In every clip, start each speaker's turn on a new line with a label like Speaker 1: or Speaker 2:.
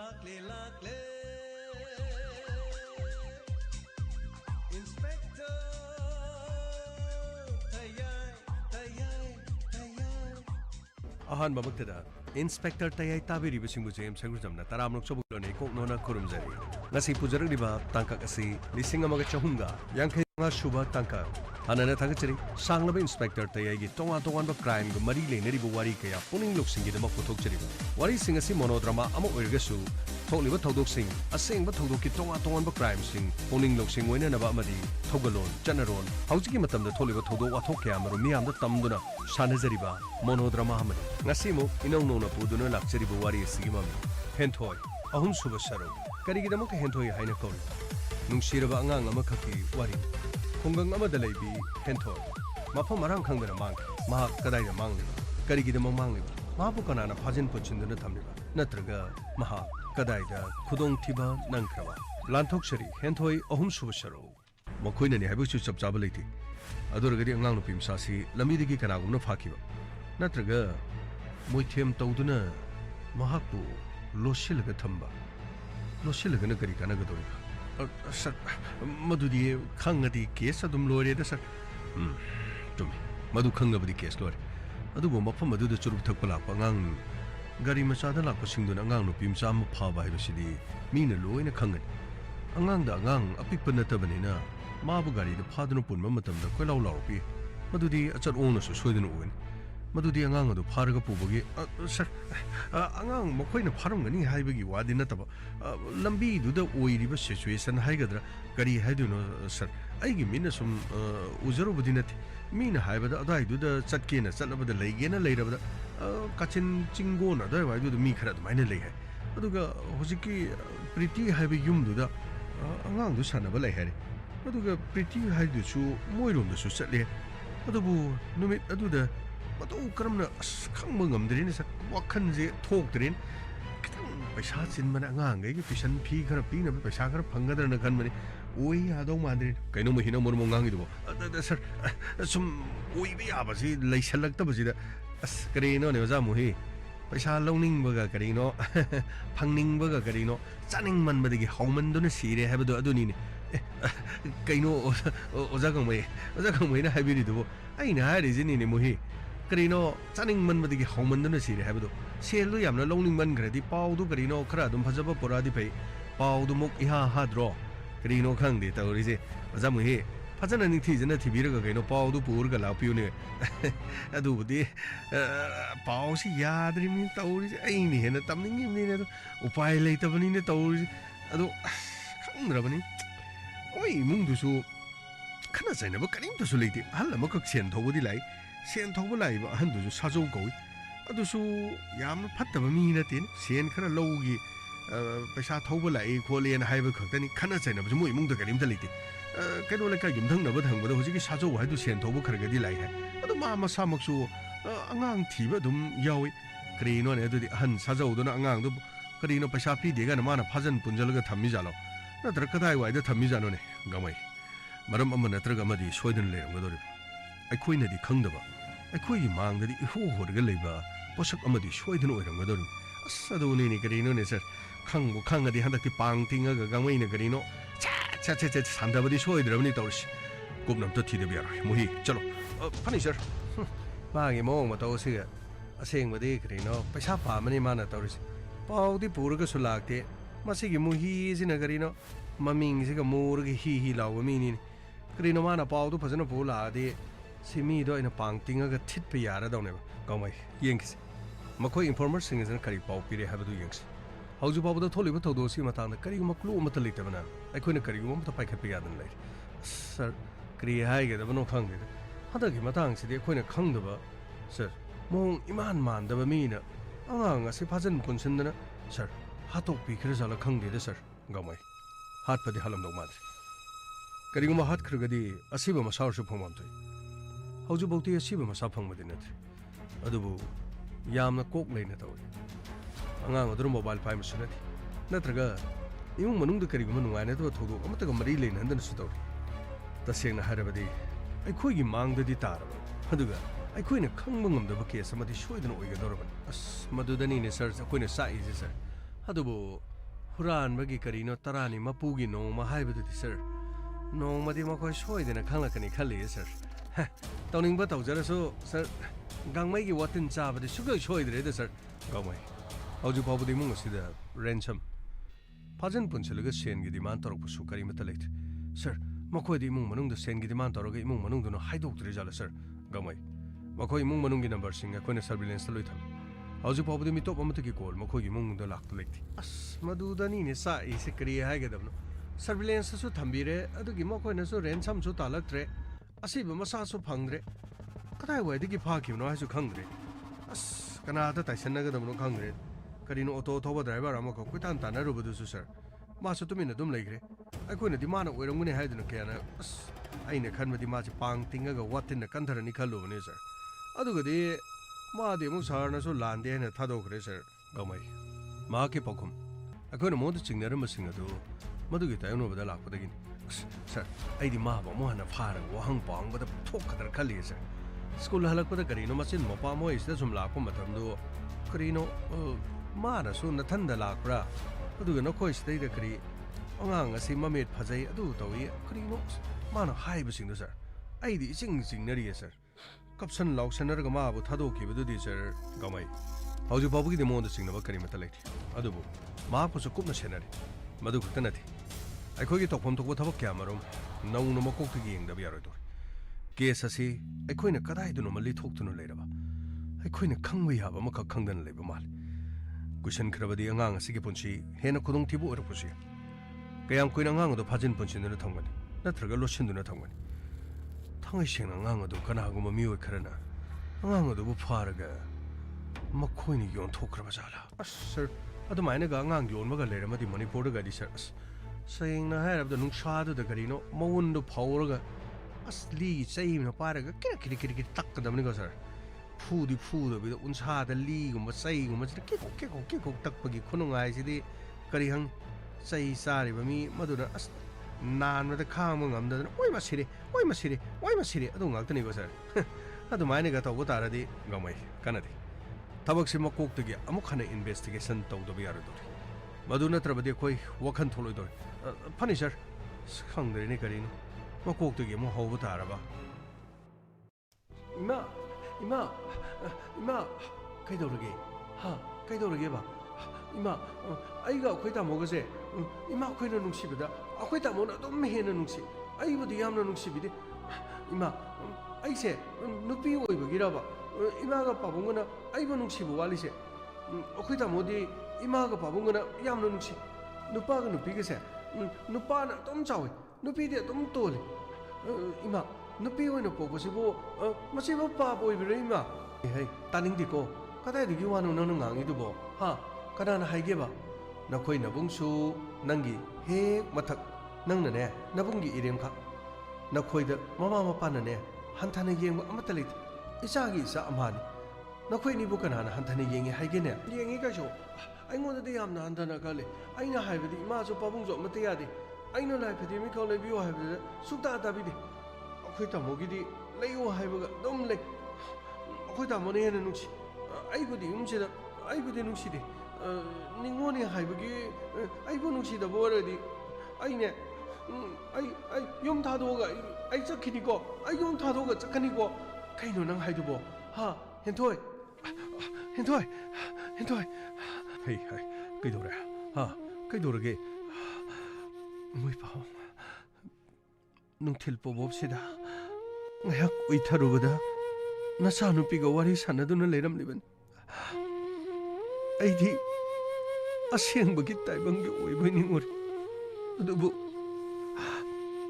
Speaker 1: lakle lakle Inspector Tayai Tayai Tayai Ahan babaktada Inspector Tayai tabiri bisingbu jem sagurjamna taramlok chobulone koknona khurumjari ngasi pujaragriba tangkak asi lising amaga chahumga yankhai nga shuba tangkak Anana thagachari sanglaba inspector tayagi tonga tonga crime ga mari leneribu wari kaya puning loksing gidama puthokchari wari sing asi monodrama ama oirgasu thokliba thodok sing aseng ba thodok ki tonga crime sing puning loksing oina naba amadi thogalon chanaron haujiki matamda tholiba thodok wathok kya maru miyam da tamduna sanajariba monodrama amadi ngasi mo inong nona puduna lakcharibu wari sigimam henthoi ahum suba saro karigidama ka henthoi haina kol nungsiraba angang ama khaki wari Honggang amada laibi hentho mafam marang khangdana mang ma kadai da mang le kari gi da mang le ma bu kana na phajin puchindana thamliba natraga ma kadai da khudong thiba nangkhrawa lanthok shari henthoi ahum subasharo makhoina ni habu chu chap chaba leiti aduragadi angang no pimsa si lami digi kana gumna phakiba natraga moithem tawduna mahakpu loshilga thamba loshilga na kari kana gadoi Sir, Madudi Kangadi case, Adum Lore, sir. To me, Madu Kangabadi case, Lord. Adubo Mapa Madu the Churuk Tapalapang, Gari Masada Lapasing the Angang, Pimsam, Pava, City, Mina Low in a Kangan. Angang the Angang, a Pipanatabanina, Mabugari, the Pardon upon Mamatam, the Quellau Lorpi, Madudi, at our owners of Sweden Owen. Madudi Angang the Paragapugi, sir, Angang Mokoina Parangani Haibagi Wadinataba, Lambi do the Oiriba situation Haigadra, Gari Haduno, sir. I give Minasum Uzarobudinat, Mina Haibada, I do the Satkina, Salaba the Legena later, Kachin Chingona, there I do the Mikrat, minor lay. Aduga Hosiki pretty heavy yum do the Angang do Sanabala Harry. Aduga pretty Haidu, Moirum the Susatli. Adubu, Numit Aduda. But oh, Karamna, Kangmungam, the Rinis, what can they talk to in? By shots in Manangang, fish and pea, carapina, by Shakar, Panga, and a gunman. We are don't mind it. Kainomo Mongangido. Sir, some we be abasi, like select the Bazida, as Carino, Nevazamuhi. By Shaloning Burger Carino, Pangning Burger Carino, Sunning Man, but the Homan Donasi, have the Adunini. Kaino Ozagamwe, Ozagamwe, I really do. I know is in Muhi. Carino, Sunning Man with the Homan Donasi, have do. Sail Yam, the Loning Man, Grady, Pau do Carino, Cradum, Pazapa, Poradi Pay, Pau do Mok Iha Hadro, Carino Kandi, Taurize, Zamuhi, Pazan and Tis and a Tibira, Pau do Purga, La Pune. Adu de Pausi Yadrim, Tauris, Aini, and a tumbling in Upai later in the Tauris. Adu Kandrabani. Oi, Mundusu Kanasa never came to Soliti, Halamakok Sentobulai, Sentobulai, Handu Sazo Goi, Adusu Yam Patamina, Sien Karalogi, Pesatobula, equally and Hyber Cockney, Kanasa never moving to get him the lady. Kadolaka Yumtung never hung with the Hosiki Sazo, I do Sentobo Kargadilai. Adu Mama Samaksu, Angang Tiba dum Yawi, Crino and Edu Han Sazo, Donangang, Carino Pasapi, the Ganamana Pazan Punjalaga Tamizalo. Not Rakatai, why the Tamizanone, Gamay. Madame Amanatragamadi, Sweden Lay, I queen at the Kundaba. I queen mang the who would labor, Posak Amadi, Sweden or Madame. Sadoni Carino, sir, Kanga the Handaki Pang Tinga, Gamay Carino, Chat Santa Badi Sweden, Ramnitos. Gubnam to Tidabia, Muhi, Chalo, Punisher. Mangi Mong, Matos here. A saying with the Carino, Pasapa, many manatories. Pau the Purga Sulakte. Masigi Muhi is in a Garino, Maming is a Murgi he law meaning. Grinomana Pau to Pasano Pola de Simido in a pang a tit piara don't ever. Go my Yanks. Makoi informers singers and carry Pau Piri have to Yanks. How's you about the Toliver to those Simatan, carrying a clue metallicavana? I couldn't carry one to Pike Piadan late. Sir, Kri Hage, the Vano Kangid. Hadaki Matang said the Queen of Kangdava. Sir, Mong Iman man, the Vamina. Among us, if hasn't Punsendana, sir. Hatok Pikers a la Kangi, sir, Gamay. Hat for the Halam Dogmat. Kariguma Hat Krugadi, a Siba Masar Supomonte. How's about the Siba Masapang within it? Adubu Yam coke lane at all. Angang the mobile pime sonnet. Natraga, you Manung the Kariguman, I never told you, I'm not a Marie Lane and then story. The Siena Harabadi. I quit you mang the guitar. Haduga. I quit a Kangmum the case, somebody showed an Oigadorban. As Madudani, sir, a queen of size, sir. Hadubo हुरानबगी करीनो तरानी मपुगी नोंमा हाइबदुदि sir नोंमदि मखोय सोइदेना खंगलकनी खल्लिए सर तौनिंगबा तौजरसो सर गांगमैगी वातिन चाबदि सुगै सोइद्रेदे सर गांगमै हौजु फाउबदि मुंग सिदा रेंसम फाजन पुनसलगा सेनगी डिमांड तौरपसु करीमता लेट सर मखोयदि इमुंग मनुंगदा सेनगी डिमांड तौरगा इमुंग मनुंगदुना हाइदोक्तरे जाला सर गांगमै मखोय इमुंग मनुंगी नंबर सिंग अखोयना सर्विलेंस लोइ थम हौजु फाउबदि मिटोप अमतगी कॉल मखोयगी मुंगदा लाक्तु लेट अस मदुदनी ने सा इसे करी हाइगदबनो सर्विलेंस सु थंबीरे अदुगी मखोयनासु रेंसम सु तालक्त्रे असिबा मसासु फंगद्रे कदाय वाइदगी फाखिबनो हाइसु खंगद्रे अस कनादा ताइसनगदबनो खंगद्रे करीनो ऑटो थोबा ड्राइवर अमको कुतान तानरुबदुसु सर मासु तुमिना दुम लेग्रे अखोयनादि माना ओइरंगुने हाइदुना केना अस आइने खनबदि मासे पांग तिंगगा वातिन कंथरनी खल्लुबने सर अदुगदि मादि मु सरनासु लांदे हैना थादोखरे सर गमै माके पखुम अखोयना मोद चिंगनरमसिंग अदु मदुगी तायनोबदा लाखपदगिनि सर अइदि माबा मोहना फारग वहंग पांगबदा थोखदर खल्ली सर स्कूल हलकपदा करीनो मसिन मपा मोय इस्दा सुम लाखप मतमदु करीनो मानसु नथंदा लाखब्रा अदुगा नखोय स्टेदा करी अंगांग असि ममेट फजै अदु तौई करीनो मानो हाइबसिंगदु सर अइदि इसिंग सिंगनरी सर कपसन लाउसनरगा माबु थादोखिबदुदि सर गमै हौजु पाबुगिदि मोंद सिंगनबा करीमता लेथि अदुबु मापसु कुपना सेनरी मदु खत नथि अखोगी तोफम तोब थबक क्या मरुम नौन मकोक्तगी येंगदब यारोदोर केस असि अखोइना कदाइदुनो मलि थोक्तुनो लेरबा अखोइना खंगबा याबा मख खंगदन लेबा माल कुशन खरबदी अंगांग असिगी पुंसी हेना खुदोंग थिबु ओरपुसी कयाम कोइना अंगांग दो फाजिन पुंसिनदुना थंगनि नत्रगा लोसिनदुना थंगनि थांगै सेंना अंगांग दो कनागुमा मिओय खरना अंगांग दो बु फारगा मखोइनि योन थोखरबा जाला अस सर अदुमाइनागा अंगांग योनमगा लेरमदि मणिपुरदगादि सर अस सेंना हायरबदा नुंसादुदा करीनो मवुंदो फावरगा असली चैमना पारगा किरि तक्कदमनिगो सर फूदी फूदबिदा उनसादा लीगुम चैगुम के तक्पगी खुनुंगाइसिदि करी हंग चै चारिबा मी मदुना अस नानबदा खांगबा ngamdadana ओइ मसिरे अदु ngakतनिगो सर अदुमाइनागा तौबा तारदि गमै कनदि थबकसि मकोक्तगी अमुक हना इन्वेस्टिगेशन तौदबा यारदोरि मदु नत्रबदि अखोइ वखन थोलोइदोर फनी सर खंगद्रेनि करीनो मकोक्तगी मु हौबा तारबा इमा कइदौरगे हा कइदौरगे बा इमा आइगा अखोइ तामोगसे इमा अखोइना नुंसिबदा अखोइ तामोना अदुम हेना नुंसि आइबुदि यामना नुंसिबिदि इमा आइसे नुपि ओइबगिराबा इमागा पाबुंगना आइबो नुंसिबो वालिसे अखोइ तामोदि इमागा पाबुंगना यामना नुंसि नुपागा नुपिगसे नुपाना अदुम चावे नुपिदि अदुम तोले इमा नुपि ओइना पोबसिबो मसिबो पाप ओइबिरे इमा हे तानिंदिको कदाइदगी वानो ननु ngangidubo ha kanana haigeba nakoi nabungsu nangi he mathak nangna ne nabungi iremkha nakoida mama mapana ne hanthana yengba amata lit isagi isa amani nakoi ni bu kanana hanthana yengi haigene yengi ka so aingonda de yamna hanthana kale aina haibidi ima so pabungso amata yade aina lai phedi mi khaw lai biyo haibida sukta tabide अखोइ तामोगिदि लैयो हाइबगा दम ले अखोइ तामोने हेना नुंसि आइबुदि उमसेदा आइबुदि नुंसिदे निंगोने हाइबगी आइबो नुंसिदबो ओरदि आइने आई योम थादोगा आई चखिनिको आई योम थादोगा चखनिको कइनो नंग हाइदुबो हा हेंथोय हे कइदोरे हा कइदोरगे मुइ पाव नुंथिल पोबोबसिदा ngayak uitharubada nasanupiga wari sanaduna leramliban aidi asengbagi taibangi oibani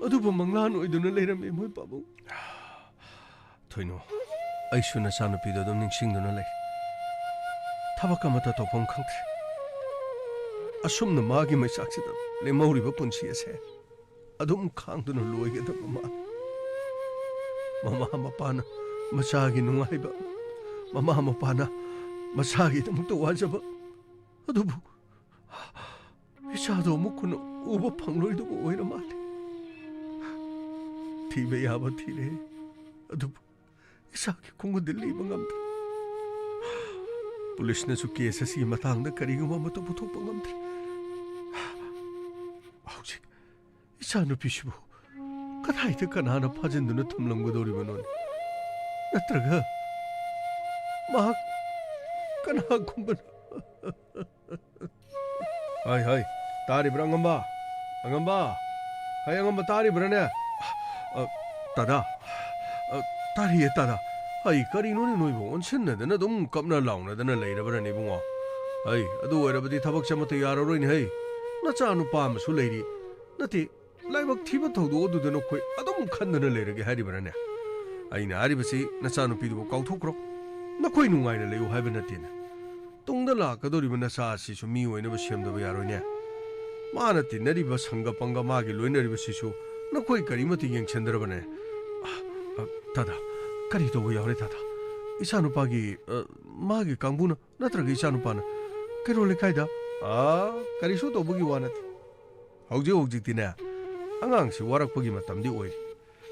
Speaker 1: adubu manglan oiduna leramli moi pabu thoino aishu nasanupida dum ningsingduna lei thabaka mata topom khangthre asumna magi maisaksida le mauriba punsi ase adum khangduna loigedaba ma mama mapana masagi nungaiba mama mapana masagi tamukta wajaba adubu isado mukuna uba phangloidubu oira male thibe yaba thire adubu isagi kungudil liba ngamdre police ने सुके ऐसे सी Matang the करीगुमा मत पुथोप ngamdre 이차누피시부 그다이드 가나나 파진두는 텀렁고도리면은 나트라가 막 가나군분 하이 따리브라 angamba 하이 angamba 따리브라네 따다 따리에 따다 하이 까리노니 노이봉 온신네드나 좀 겁나 라우나드나 레이라브라니 봉어 하이 아두 어라버디 타박 참마트 야로로니 하이 나짜누 파마수 레이리 나티 라이박 티바 토도 오두드노 코이 아동 칸드나 레이르게 하리브라네 아이나 아리바시 나짜누 피두고 까우토크로 나코이 누가이나 레요 하이브나티네 똥다 라카도리브 나사시수 미오이나바 시험다바 야로냐 마나티 내리바 상가빵가 마기 로이나리바 시수 나코이 까리마티 갱첸드라바네 다다 까리도고 야오레 다다 이사누파기 마기 강부나 나트라가 이사누파나 그롤레 카이다 까리수 도부기 와나티 혹직디네 angangsi warakpagi matamdi oiri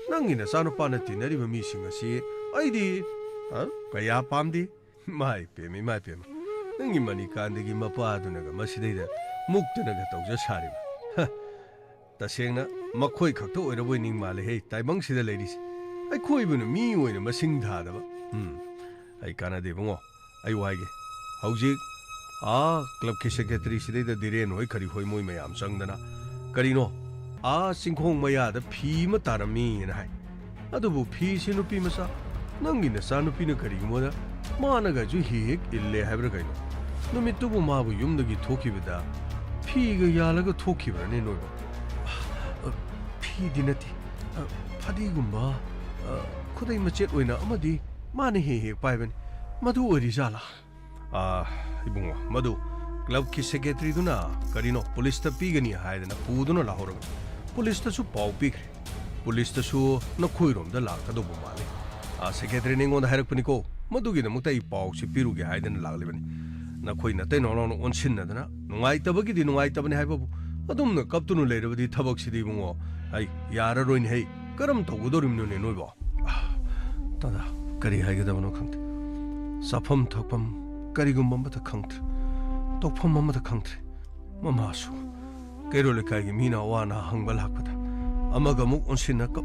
Speaker 1: nangina sanupa tinariba misingasi aidi kaya pamdi mai pemi nangi mani kandigi mapadunaga masidaida muktunaga tauja sariba tasengna makhoi khakta oiraboi ningmale hei taibangsidha leirisi ai khoibuna mi oina masing thadaba ai kanade bungo ai waige hojik club ki secretary sidaida diren hoi khari hoi moi mayam sangdana karino 싱콩 마야다 피마 따라미 나이 아도부 피시 누피 마사 낭기네 사 누피는 그리고 뭐다 마나가 주 히익 일레 하브라 가이노 노미뚜부 마부 юм덕이 토키비다 피가 야라가 토키브라네 노이고 피디네티 파디군바 코다이 마쳇 오이나 아마디 마네 히익 파이벤 마두 어디살라 이봉와 마두 club ki secretary duna karino police ta pigani haidana puduna lahora police ta su pau pigre police ta su na khoirom da la ka do male secretary ningon da harakpani ko madugi na mutai pau si piruge haidana laglibani na khoina te no onsin na dana nungai tabagi di nungai tabani haibabu adum na kaptunu leirabadi thabak sidi bungo ai yara roin hei karam togudorim no ne noibo tada kari haigedabano khangte safam thakpam karigum ta khangte 똑폰 mamada khangtre mamasu kairole kaigi mina wana hangbal hakpada amagamuk onsinna kap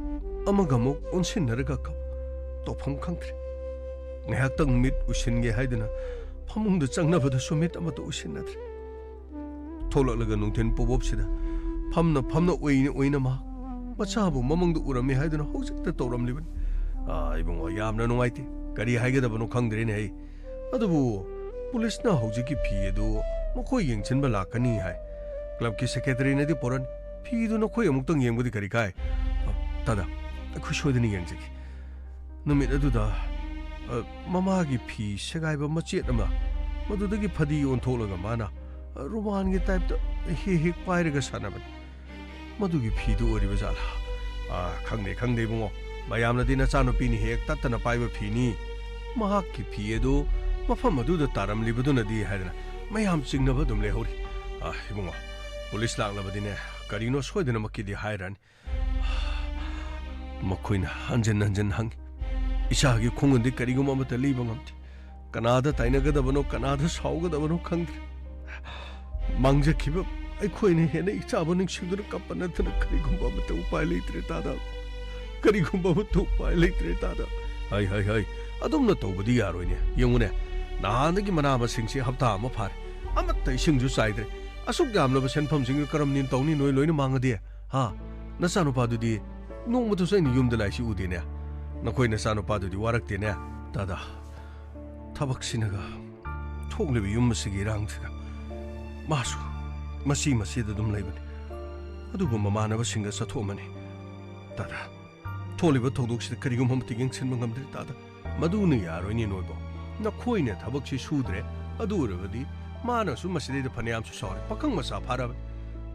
Speaker 1: amagamuk onsinnaraga kap 똑폰 khangtre ngaihaktang mit usinge haidana phamungda changnabada sumit amata usinnadre tholalaga nungthen pobopsida phamna oina ma machabu mamangda urami haidana hojikta tawramliban ibungo yamna nungaite kari haigedabano khangdrene hai adubu police ना हो जिकी फी दो मखोई यंगचन बला कनी है club की secretary ने दी पोरन फी दो न खोई अमुक तंग यंगबदी करी काय तादा खुशोदनी यंगजकी नमित अदुदा ममा की फी सेगाइबा मचेत अमा मदुदगी फदी ओंथोलगा माना रोमान के टाइप तो हे पाइरगा सानाबन मदुगी फी दो ओरिबा जाला खंगदे बुंगो मयामनदी ना चानुपीनी हेक तत्तना पाइबा फीनी महाक की फी दो मफम अदुदा तारमलिबदुनदी हायना मयाम चिंगनब दुम लेहौरी इबुंगो पुलिस लांगलबदिने करिनो सोयदना मक्कीदी हायरान मखोइना हंजन हंग इसागी खोंगंदी करिगुम अमता लीबा ngamti कनादा ताइनगदबनो कनादा साउगदबनो खंगद्रे मांगजखिब अखोइने हेने इचाबो निंगसिंगदुन कपनथन करिगुम अमता उपाय लेत्रे तादा करिगुम अमता उपाय लेत्रे तादा हाय अदुमना तौबदी यारोइने यंगुने नानगी मना मसिंगसी हप्ता अमा फारे अमत्ता इसिंगजु चाइद्रे असुक यामलबा सेनफमसिंग करमनिन तौनी नोय लोइना मांगदे नचानुपादुदी नोंमतु सैनि युमदा लाइसि उदेने नखोइ नचानुपादुदी वारक्तेने दादा थबकसिनगा थोगलेबि युमसिगी रांगथगा मासु मसीदा दुम लैबने अदुबु ममानबसिंगा सथोमने दादा थोलिबा थौदोक्सिदा करिगुम हमति गेंगसिनबा ngamद्रे दादा मदुनु यारोइनि नोयबो नखोइने थबकसि सुद्रे अदुरबदि मानसु मसिदैदा फनियामसु सौरे पखंग मसा फारब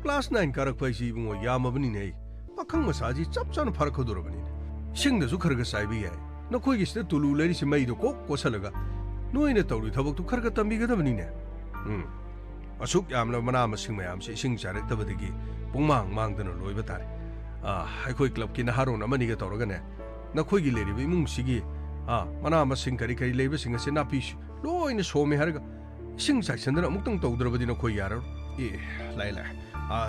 Speaker 1: क्लास 9 कारकपैसि बुंगो यामबनि नै पखंग मसाजी चपचान फरखदुरबनि सिंगदसु खरगा साइबि याय नखोइगिसिदा तुलु लेरिसि मैदो को कोसलगा नोइने तौरि थबकतु खरगा तंबिगदबनि ने असुक यामला मना मसिंग मयामसि सिंग चारक्तबदगी पुंगमांग मांगदना लोइबा तारे आखोइ क्लब की नहारोन अमनिगा तौरगने नखोइगी लेरिबि इमुंगसिगी मना मसिंग करी लेबसिंग असे नापीसु लोइने सोमे हरगा सिंग साइसंदना अमुक्तंग तौद्रबदि नखोइ यारो लाइ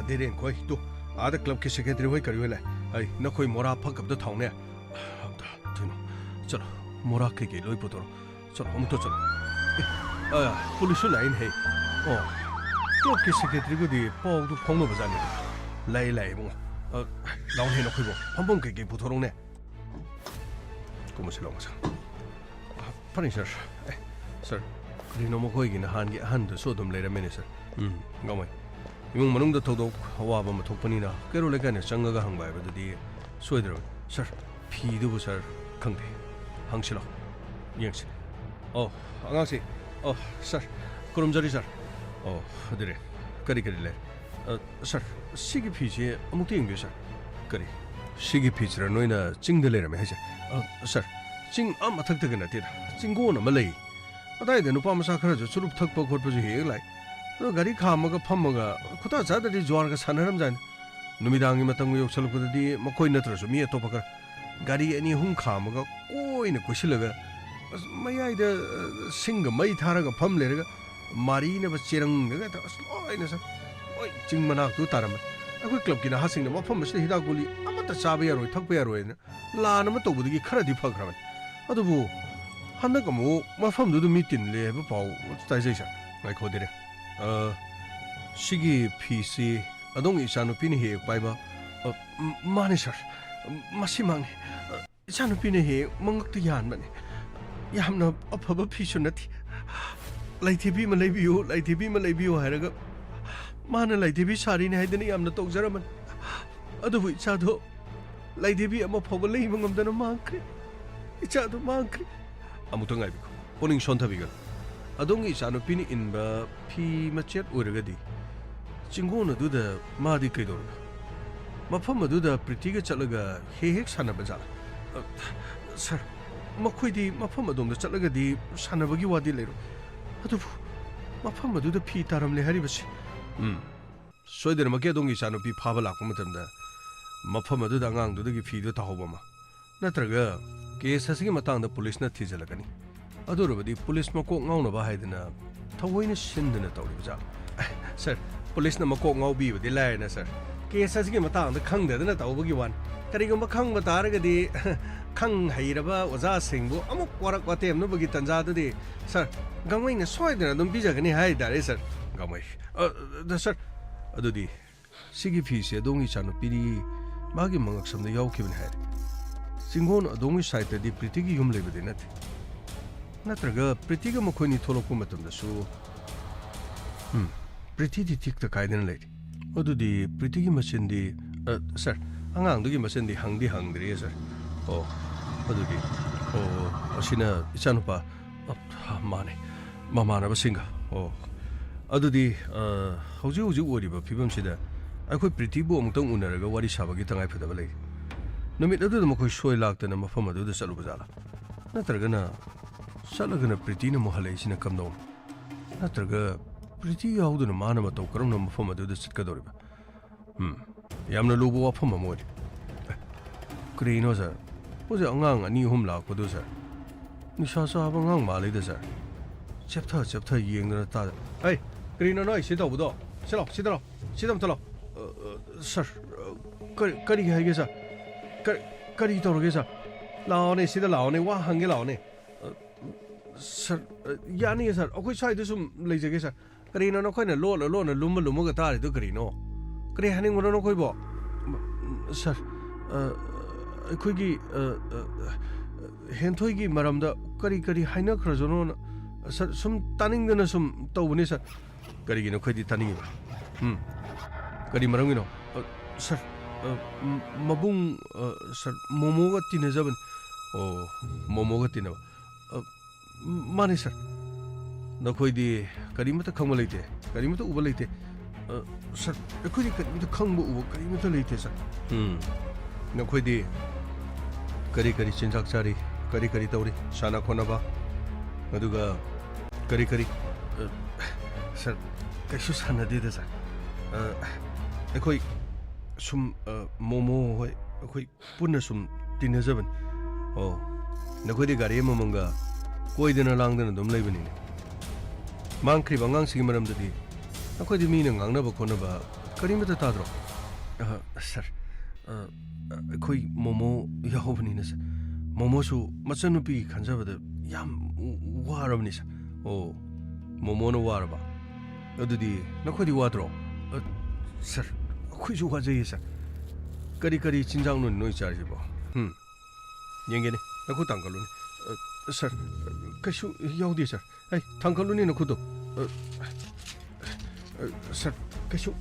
Speaker 1: देरेन खोइ तो आधा क्लब के सेक्रेटरी होई करियो ले आई नखोई मोरा फकब द थाउने थुनो चलो मोरा के लोई पुतरो चलो हम तो चलो पुलिस लाइन है ओ क्लब के सेक्रेटरी को दी पाउ तो फोंग बजाने लाई मो लाउ हे नखोई बो फंबों के पुतरो ने कुमसे लाउ फनी सर 그리노 모고이기는 한도 소돔 레라메네 सर गामै इमुं मनुंग द थौदोक हवाब म थोकपनिना केरो लेकाने चंगगा हंगबाय बदि सोइद्रो सर फिदुबु सर खंगदे हंगसिलो यंगसि ओ अंगांसि ओ सर कुरुमजरी सर ओ अदरे करी ले सर सिगी फिजे अमुक्ति इंग्लिश सर करी सिगी फिजरा नोइना चिंगद लेरमे हाइसे सर चिंग मथक्तग नते चिंगोन म लई अदाइद नुपा मसा खरजु सुरुप थकप खोटपजु हेग लाइ गाड़ी खामगा फमगा खुता चादरी ज्वारगा सानरम जान नुमिदांगी मतंग योक्सलपदि मखोइ नत्रसु मी अतोपका गाड़ी अनि हुम खामगा कोइना कुसिलगा मयाइदा सिंग मई थारगा फम लेरगा मारीना ब चेरंगगा त असलोइना स ओइ चिंग मनाक तु तारम अखोइ क्लब किना हासिंग न मफम मस हिदा गुली अमता चाबा यारोइ थकपा यारोइ न लान म तौबदि खरदि फखरबन अदुबु हनकमु मफम दुदु मिटिन लेब पाउ ताइजैसा माइ खोदिरे 시기 피시 아동 이샤누피니 해 바이바 마네 서 마시망네 이샤누피니 해 멍럭도 야한마네 야함나 어퍼버 피슈나티 라이티비 말레비오 하라가 마나 라이티비 사리네 하이드니 야함나 똑자라만 어두부 이차도 라이티비 아마 퍼버 레이망 엄다나 망크리 이차도 망크리 아무튼 가이비고 오닝 션타비가 아동이 사노피니 인바 피 마쳇 오르가디 징고나 두다 마디 께도르 마팜 두다 프리티가 찰라가 헤헥 사나바자 서 마코이디 마팜 아동다 찰라가디 사나바기 와디 레로 아두 마팜 두다 피 타람레 하리바시 소이데르 마케 동이 사노피 파바 라고 마탐다 마팜 두다 앙앙두다기 피도 타호바마 나트라가 케사스기 마땅다 폴리스나 티잘라가니 अदुरबदी पुलिस मको ngौनबा हाइदना थवैन सिन्दना तौरिबजा सर पुलिस न मको ngौबीबदी लायना सर केससगी मतांग खंगदना तौबगी वान करिगुम खंग बतारगदी खंग हैरबा ओजा सिंगबु अमुक वरक वातेम नबगी तंजाददी सर गमैन सोइदना दम बिजगनी हाइ दारे सर गमै सर अदुदी सिगी फिसे दोंगी चानु पिरी मागी मंगक समद यावखिबन हाइ सिंगोन अदोंगी साइटदी प्रीतिगी युम लेबदी नथि नत्रगा प्रीतिगा मखोइनी थोलकु मतमदसु प्रीतिदी थिक्ता काइदन लेदि अदुदी प्रीतिगी मसिनदी सर अंगांगदुगी मसिनदी हंगद्रि सर ओ अदुदी ओ असिना इचानुपा माने ममानबा सिंगा ओ अदुदी हौजि ओरिबा फिबमसिदा अखोइ प्रीतिबु अमुक्तंग उनरगा वारि साबगी तंगाइ फदबा लेदि नमित अदुदा मखोइ सोइ लाक्तना मफम अदुदा चलुबजाला नत्रगना चलगना प्रीतिना मोहलेसिना कमदौ नत्रगा प्रीति याउदुना माना मतौ करमना मफम अदुदा चटकदौरिबा यामना लुबो वाफम मोरि क्रीनो सर ओजे अंगांग अनि हुम लाकपदु सर निशा साब अंगांग मालेदा सर चेप्था येंगना ता ए क्रीनो नोइ सिदौबदो सिदम तलो सर करी हाइगे सर करी तौरगे सर लाओने सिदा लाओने वा हंगे लाओने सर यानी सर अखोइ साइद सुम लेजगे सर करीनो नखोइना लोना लुमगा तारिदो करीनो करी हानिंगनो नखोइबो सर अखोइगी हेंथोइगी मरमदा करी हाइना खरजनो सर सुम तानिंगदना सुम तौबनी सर करीगिनो खोइदि तानिंगिबा करी मरमगिनो सर मबुंग सर मोमोगा तिनजबन ओ मोमोगा तिनबा माने सर नखोइदि करीमत खंग लेते करीमत उब लेते सर अखोइदि करीमत खंग उब करीमत लेते सर नखोइदि करी चिंजाक चारी करी तौरी साना खोनबा अदुगा करी सर कैसु साना देदा सर अखोइ सुम मोमो होय अखोइ पुन्ना सुम तिनजबन ओ नखोइदि गारी ममंगा कोइदना लांगदना दम लेबनी मांख्रि बंगांग सिगी मरमददी अखोइदि Meena ngangnaba khonaba karimata tadro Sir, ꯑꯩꯈꯣꯏ ꯃꯣꯃꯣ ꯌꯥꯎꯕꯅꯤꯅ ꯁꯔ ꯃꯣꯃꯣꯁꯨ ꯃꯆꯟꯅꯨꯄꯤ ꯈꯟꯖꯕꯗ ꯌꯥꯝ ꯋꯥꯔꯕꯅꯤ ꯁꯔ ꯑꯣ ꯃꯣꯃꯣꯅ ꯋꯥꯔꯕ ꯑꯗꯨꯗꯤ ꯅꯈꯣꯏꯗꯤ ꯋꯥꯗ꯭ꯔꯣ ꯁꯔ ꯑꯩꯈꯣꯏꯁꯨ ꯋꯥꯖꯩꯌꯦ ꯁꯔ ꯀꯔꯤ ꯆꯤꯟꯖꯥꯛꯅꯣ ꯅꯣꯏ ꯆꯥꯔꯤꯁꯤꯕꯣ ꯌꯦꯡꯒꯦꯅꯦ ꯅꯈꯨꯠ ꯊꯥꯡꯒꯠꯂꯨꯅꯦ ꯁꯔ ꯀꯩꯁꯨ ꯌꯥꯎꯗꯦ ꯁꯔ ꯑꯩ ꯊꯥꯡꯒꯠꯂꯨꯅꯦ ꯅꯈꯨꯠꯇꯣ ꯁꯔ ꯀꯩꯁꯨ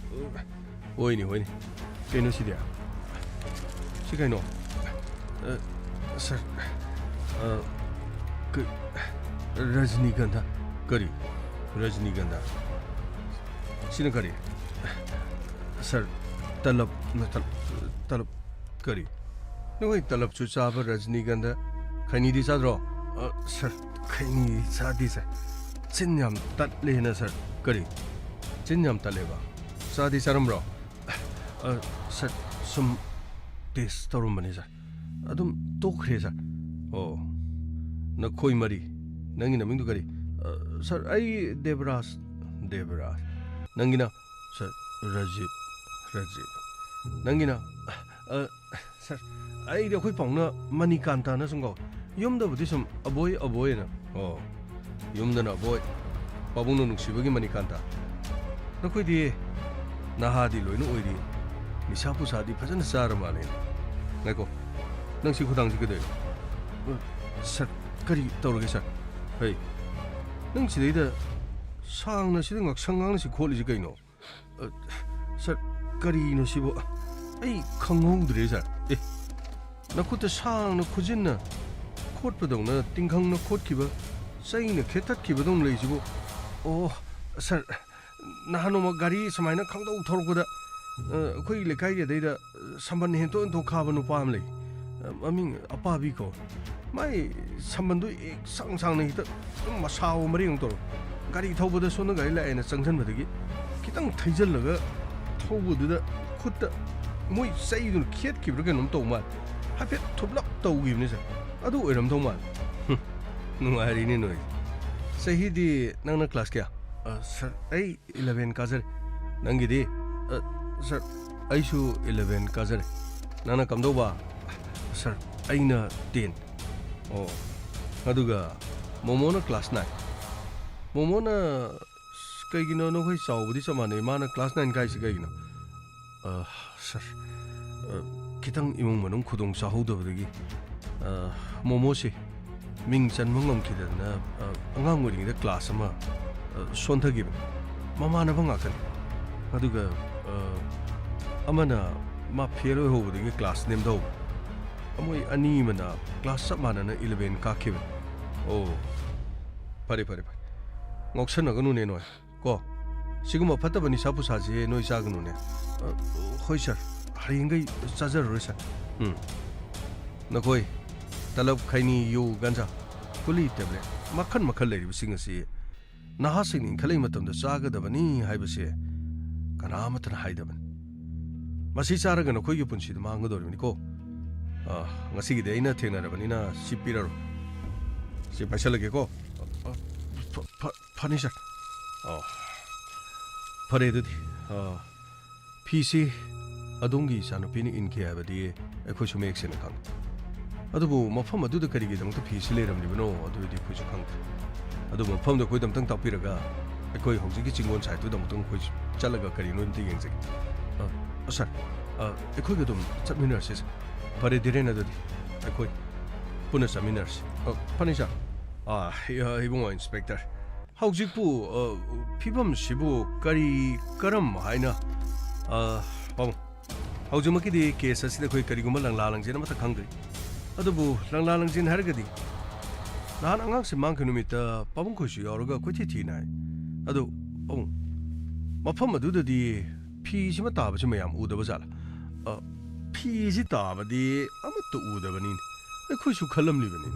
Speaker 1: ꯍꯣꯏꯅꯦ ꯀꯩꯅꯣ ꯁꯤꯗꯤ ꯁꯤ ꯀꯩꯅꯣ सर रजनीगंधा करी रजनीगंधा सिने करी सर तलब करी नोई तलब चु चाब रजनीगंधा खैनी दी चाद्रो सर खैनी चादी सर चिन्याम तत्ले न सर करी चिन्याम तलेबा चादी चारमरो सर सुम टेस्ट तरुम बने सर अदुम तोखरे सर ओ नखोई मरी नंगी नमिंग करी सर आई देवराज नंगिना सर राजीव नंगिना सर आई देखोई पाउना मणिकांता न संगो युमदा बुदि सम अबोय ना ओ युमदा ना अबोय पाबुनो नुक्सिबगी मणिकांता नखोई दि नाहादी लोइनो ओइदि निसा पुसादी फजन चार माने नाइको नंसी खुदांसी कदे सर करी तौरगे सर hey नंग सिदैदा सांगना सिदे ngaksangang si kholi kaino sir kari no sibo ai khanghongdre sir nakhuta sangna khujinna khotpadongna tingkhangna khotkiba saina khetatkiba dong leisibo oh sir nahanoma gari samaina khangdau thorokpada khoi lekai ge deida samban hento to khaba no pam lei maming apabi ko mai sambandu ek sang na hita masao maring to gari thobada sona gari la ena changsan badagi kitang thaijal laga thobudu da khutta moi sai dun khet kibra ga nom to ma hafet thoblak to gi ne sa adu oiram thong ma nungari ni noi sahi di nangna class kya sir ai 11 kajar nangi di sir ai su 11 kajar nana kamdo ba sir aina 10 oh aduga momona class 9 momona kaigino no khoi chawbudi samane mana class 9 kai sigayino sir kitang imong manung khudong sahudabdagi momo se ming chan mangam kidana angang ori da class ama sonthagi mama na banga kan aduga amana ma phero hobudagi class name do amoi ani mana class sab mana na 11 ka khib oh pare ngoksan na ganu ne no ko siguma phatabani sapu saje noi sagnu ne hoi sir haringai chajar ro sir nakoi talab khaini yu ganja kuli tablet makhan lei bising asi naha sing khalai matam da chaga dabani haibase kanamatan haidaban masi charaga na khoi gi punsi da manga dormi ko ngasi gi deina thena rabani na sipiraro si pasalage ko furniture फरे दुदी फीसी अदोंगी सानुपीनी इनके हाबदी अखोसु मेक्सेन खंग अदुबु मफम अदुदा करिगे दमत फीसी लेरमलिबनो अदुदी खुजु खंग अदु मफम the खोइ दमतंग तापिरगा अखोइ हौजिगी चिंगोन साइतु दमतंग खोइ चलगा करिनो इनते येंगजे sir अखोइ गदुम चटमिनरसे फरे दिरेना दुदी अखोइ पुना चटमिनरसे furniture इबुंग inspector हौजिकपु फिबम सिबु करी करम हाइना पाम हौजुमकिदि केस असिदा खोइ करिगुम लंगला लंगजेन मत खंगदि अदुबु लंगला लंगजेन हरगदि नान अंगांग से मांग नुमित पाबुं खोसु यावरगा खोथि थिनाय अदु पाबुं मफम अदुददि फी सिमा ताबसु मयाम उदब जाला फी सि ताबदि अमत उदबनि अखोसु खलमलिबनि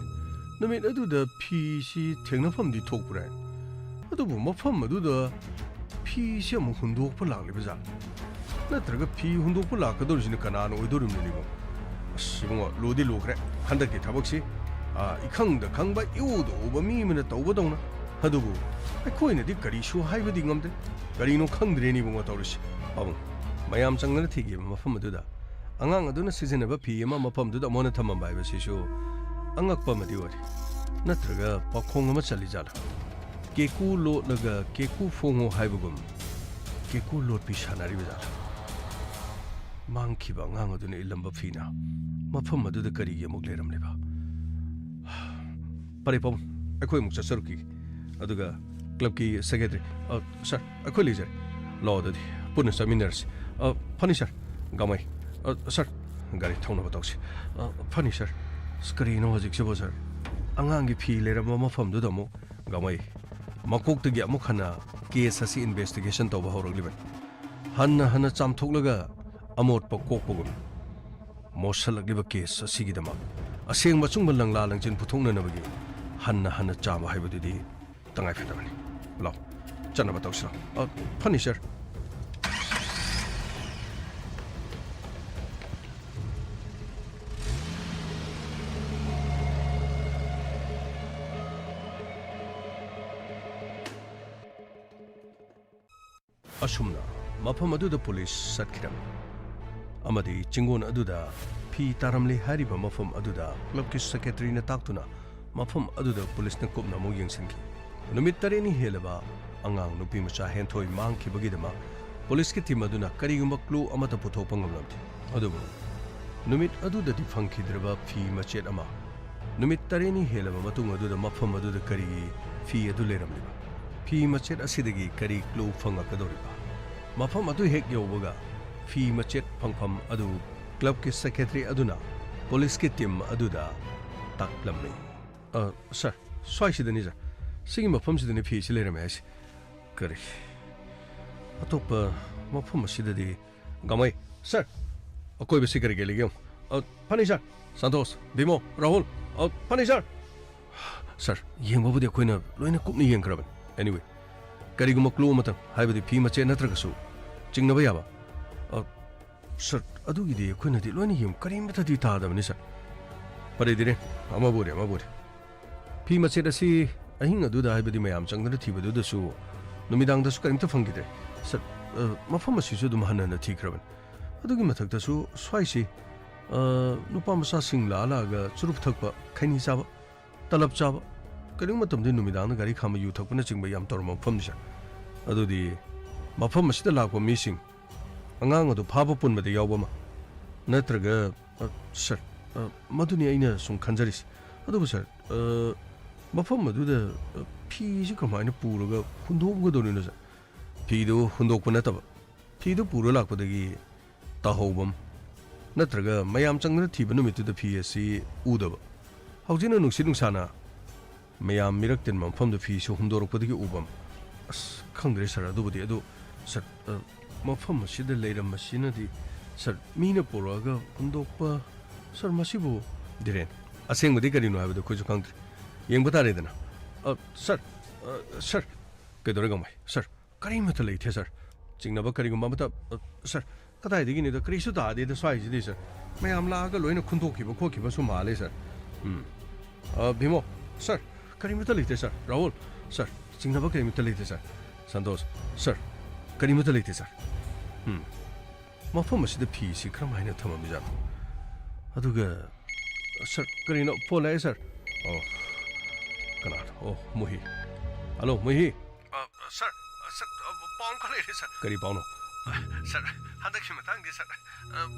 Speaker 1: नमित अदुदा फी सि थेंगनफमदि थोकपुराय अदुबु मफम अदुदा फी सि अमु हुंदोकप लांगलिबा जा नत्रगा फी हुंदोकप लाकदोरसिन कनान ओइदोरिमनिबो सिबुंगो लोदि लोखरे हंदकि थबकसि इखंगदा खंगबा इउदो ओबा मी मने तौबदौना अदुबु अखोइनदि करिसु हाइबदि ngमदे करिनो खंद्रेनि बुंगो तौरसि पाबुं mayam changna thigi mafam aduda angang aduna sizinaba phi ama mafam duda mona thamam bai basisu angakpa madi wari natraga pakhong ama chali jala keku lo laga keku fongo haibugum keku lot pi shanari bajala mangkhiba ngang aduna ilamba phina mafam aduda kari ge muk leram leba pare pom akhoi muk chasaruki aduga club ki secretary sir akhoi lejar law dadi punna seminars funny sir gamai sir gari thongna batawsi funny sir screen hojik se bo sir angang gi phi lerama mafam du damo gamai makok tagi amuk hana case asi investigation to ba horogli hanna chamthoklaga amot pa kok pogum mosalagli ba case asi gi dama aseng machung langla langjin puthongna na bagi hanna chama haibudidi tangai phedabani law chana batawsi funny sir asumna mafam aduda police satkiram amadi chingon aduda phi taramle hariba mafam aduda club ki secretary na taktuna mafam aduda police na kopna mo yengsinki numit tareni helaba angang nupi macha henthoi mangki bagidama police ki team aduna karigumba clue amata puthokpa ngamlamti adubu numit aduda di phangkhidraba phi machet ama numit tareni helaba matung aduda mafam aduda kari phi adu leramliba phi machet asidagi kari clue phangakadoriba mafam adu hek yobaga phi machet phangpham adu club ki secretary aduna police ki team aduda taklamni sir swai sidani ja sigi mafam sidani phi silerame as kari atopa mafam sidadi gamai sir akoi besi kari geligem pani sir santos bimo rahul pani sir yengbabu de koina loina kupni yengkraban anyway kariguma clue matang haibadi phi machet natragasu chingnaba yaba sir adugidi koina di loina yem karimata di tadabani sir pare dire amabure phi machet asi ahing aduda haibadi mayam changna thibadu dasu numidang dasu karimta phangide sir mafam asisu dum hanana thikraban adugi mathak dasu swaisi nupa masa singla alaga churup thakpa khaini chaba talab chaba karing matamdi numidang na gari khama yu thakpana chingba yam torma mafam sir adudi mafam asida lakwa mising angang adu phaba punbada yawbama natraga sir maduni aina sum khanjaris adubu sir mafam aduda phi ji kamaina puraga hundogga donina sir phidu hundokpa nataba phidu pura lakpadagi tahobam natraga mayam changna thiba numituda phi asi udaba haujina nungsi nungsana mayam mirakten mafamda phi su hundorokpadagi ubam as khangdre sir adubudi adu sir mafam asida leiram masinadi sir mina poraga hundokpa sir masibu diren asengmadi karino habada khoju khangdre yengba taredana sir kedore gamai sir karimata leithe sir jingnaba karigumba mata sir kadai digini da krisu da de da swai ji sir mayam laga loina khundokhiba khokhiba su male sir bhimo sir karimata leithe sir rahul sir jingnaba karimata leithe sir santos sir karimata leithe sir mafam asida phi si kramhaina thamamija aduga sir karino polai sir muhi hello muhi sir paung khale sir kari pauno sir hadak khima tang di sir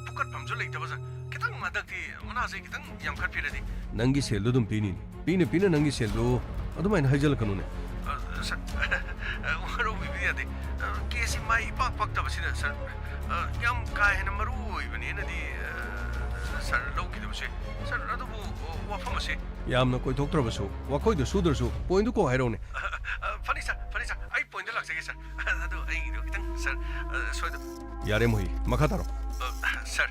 Speaker 1: pukat pamjo leitaba sir kitang madak ti mana se kitang yam khat piradi nangi selu dum pina nangi selu adumaina haijal kanune sir waro bibiyade kesi mai pak tabasina sir yam kai hena maru ibani nadi sir loki dabse sir adubu wafam ase yamna koi doktrabasu wakoi da sudarsu point ko hairone funny sir ai point laksage sir adu ai kitang sir soida yare moi makataro sir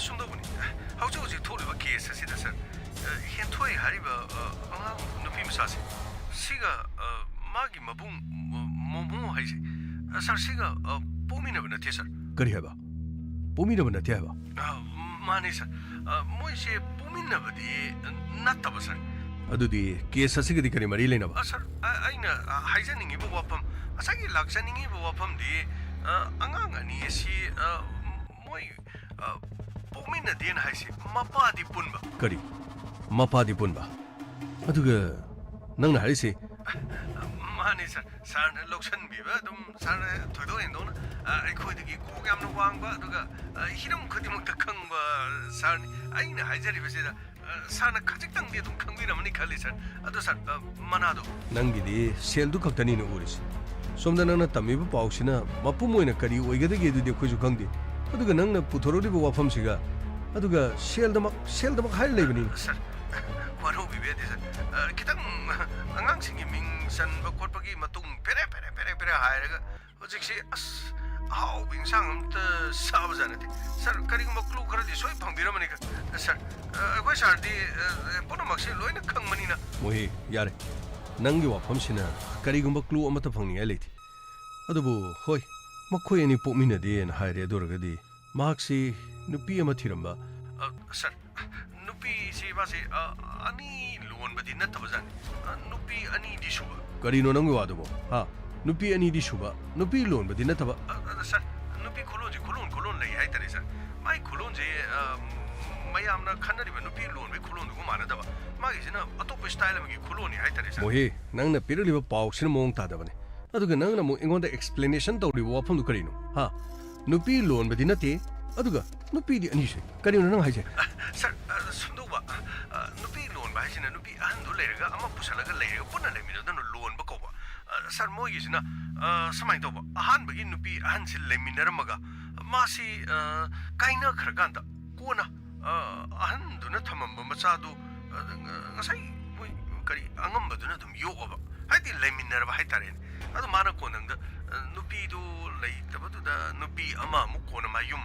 Speaker 1: sundobuni hauji thoriba case asida sir henthoi hariba anga nupi misase siga magi mabung momo haise sir siga pomina bana the sir kari haba pomina bana the haba mane sir moise pomina badi nattaba sir adudi case asigadi kari mari lena ba sir aina haijaningi bo wapam asagi laksaningi bo wapam di angang ani si moi pokmin na din haisi mapadi punba kari mapadi punba aduga nangna haisi mani sar loksan biba dum sar thodo endona akhoi ko yamna wangba aduga hiram khodimak ta khangba sar aina haijari besida sarna khajik tang de dum khangbiramani khali sar adu sar manado nangidi seldu khaktani na uris somda nangna tamiba pausina mapumoina kari oigedagi edu de khoju khangdi aduga nangna puthorodiba wafam siga aduga seldamak hai lebani sir waro bibe de sir kitang angang singi ming san ba khotpagi matung pere hairaga hojiksi as how bing sangam ta sabjanati sir kari ma clue khara di soi phangbiramani ka sir koi sir di ponomaksi loina khangmani na mohi yare nangi wafam sina kari gumba clue amata phangni ai lethi adubu hoi makhoi ani pokmina de na haire doragadi mahaksi nupi ama thiramba sir nupi si basi ani loan badi natabajani nupi ani di shuba kari no nangi wadubo ha nupi ani di shuba nupi loan badi nataba sir nupi khulon lei hai tare sir mai khulon je mayamna khanariba nupi loan be khulon du manadaba magi sina atop style magi khuloni hai tare sir mohi nangna piraliba pausina mong tadabane aduga nangna mo ingonda explanation tawri wafam du karino ha nupi loan badi nate aduga nupi di ani se karino nang haije sir sunduba nupi loan ba haisina nupi ahandu leiraga ama pusalaga leiraga punna lemino dano loan ba ko ba sir mo yisina samai to ba ahan ba in nupi ahan sil leminaramaga masi kaina khraganda kona ahan duna thamamba machadu ngasai moi kari angamba duna dum yoba haidi leminaraba haitare adu mana konangda nupi du lei tabadu da nupi ama mu kona mayum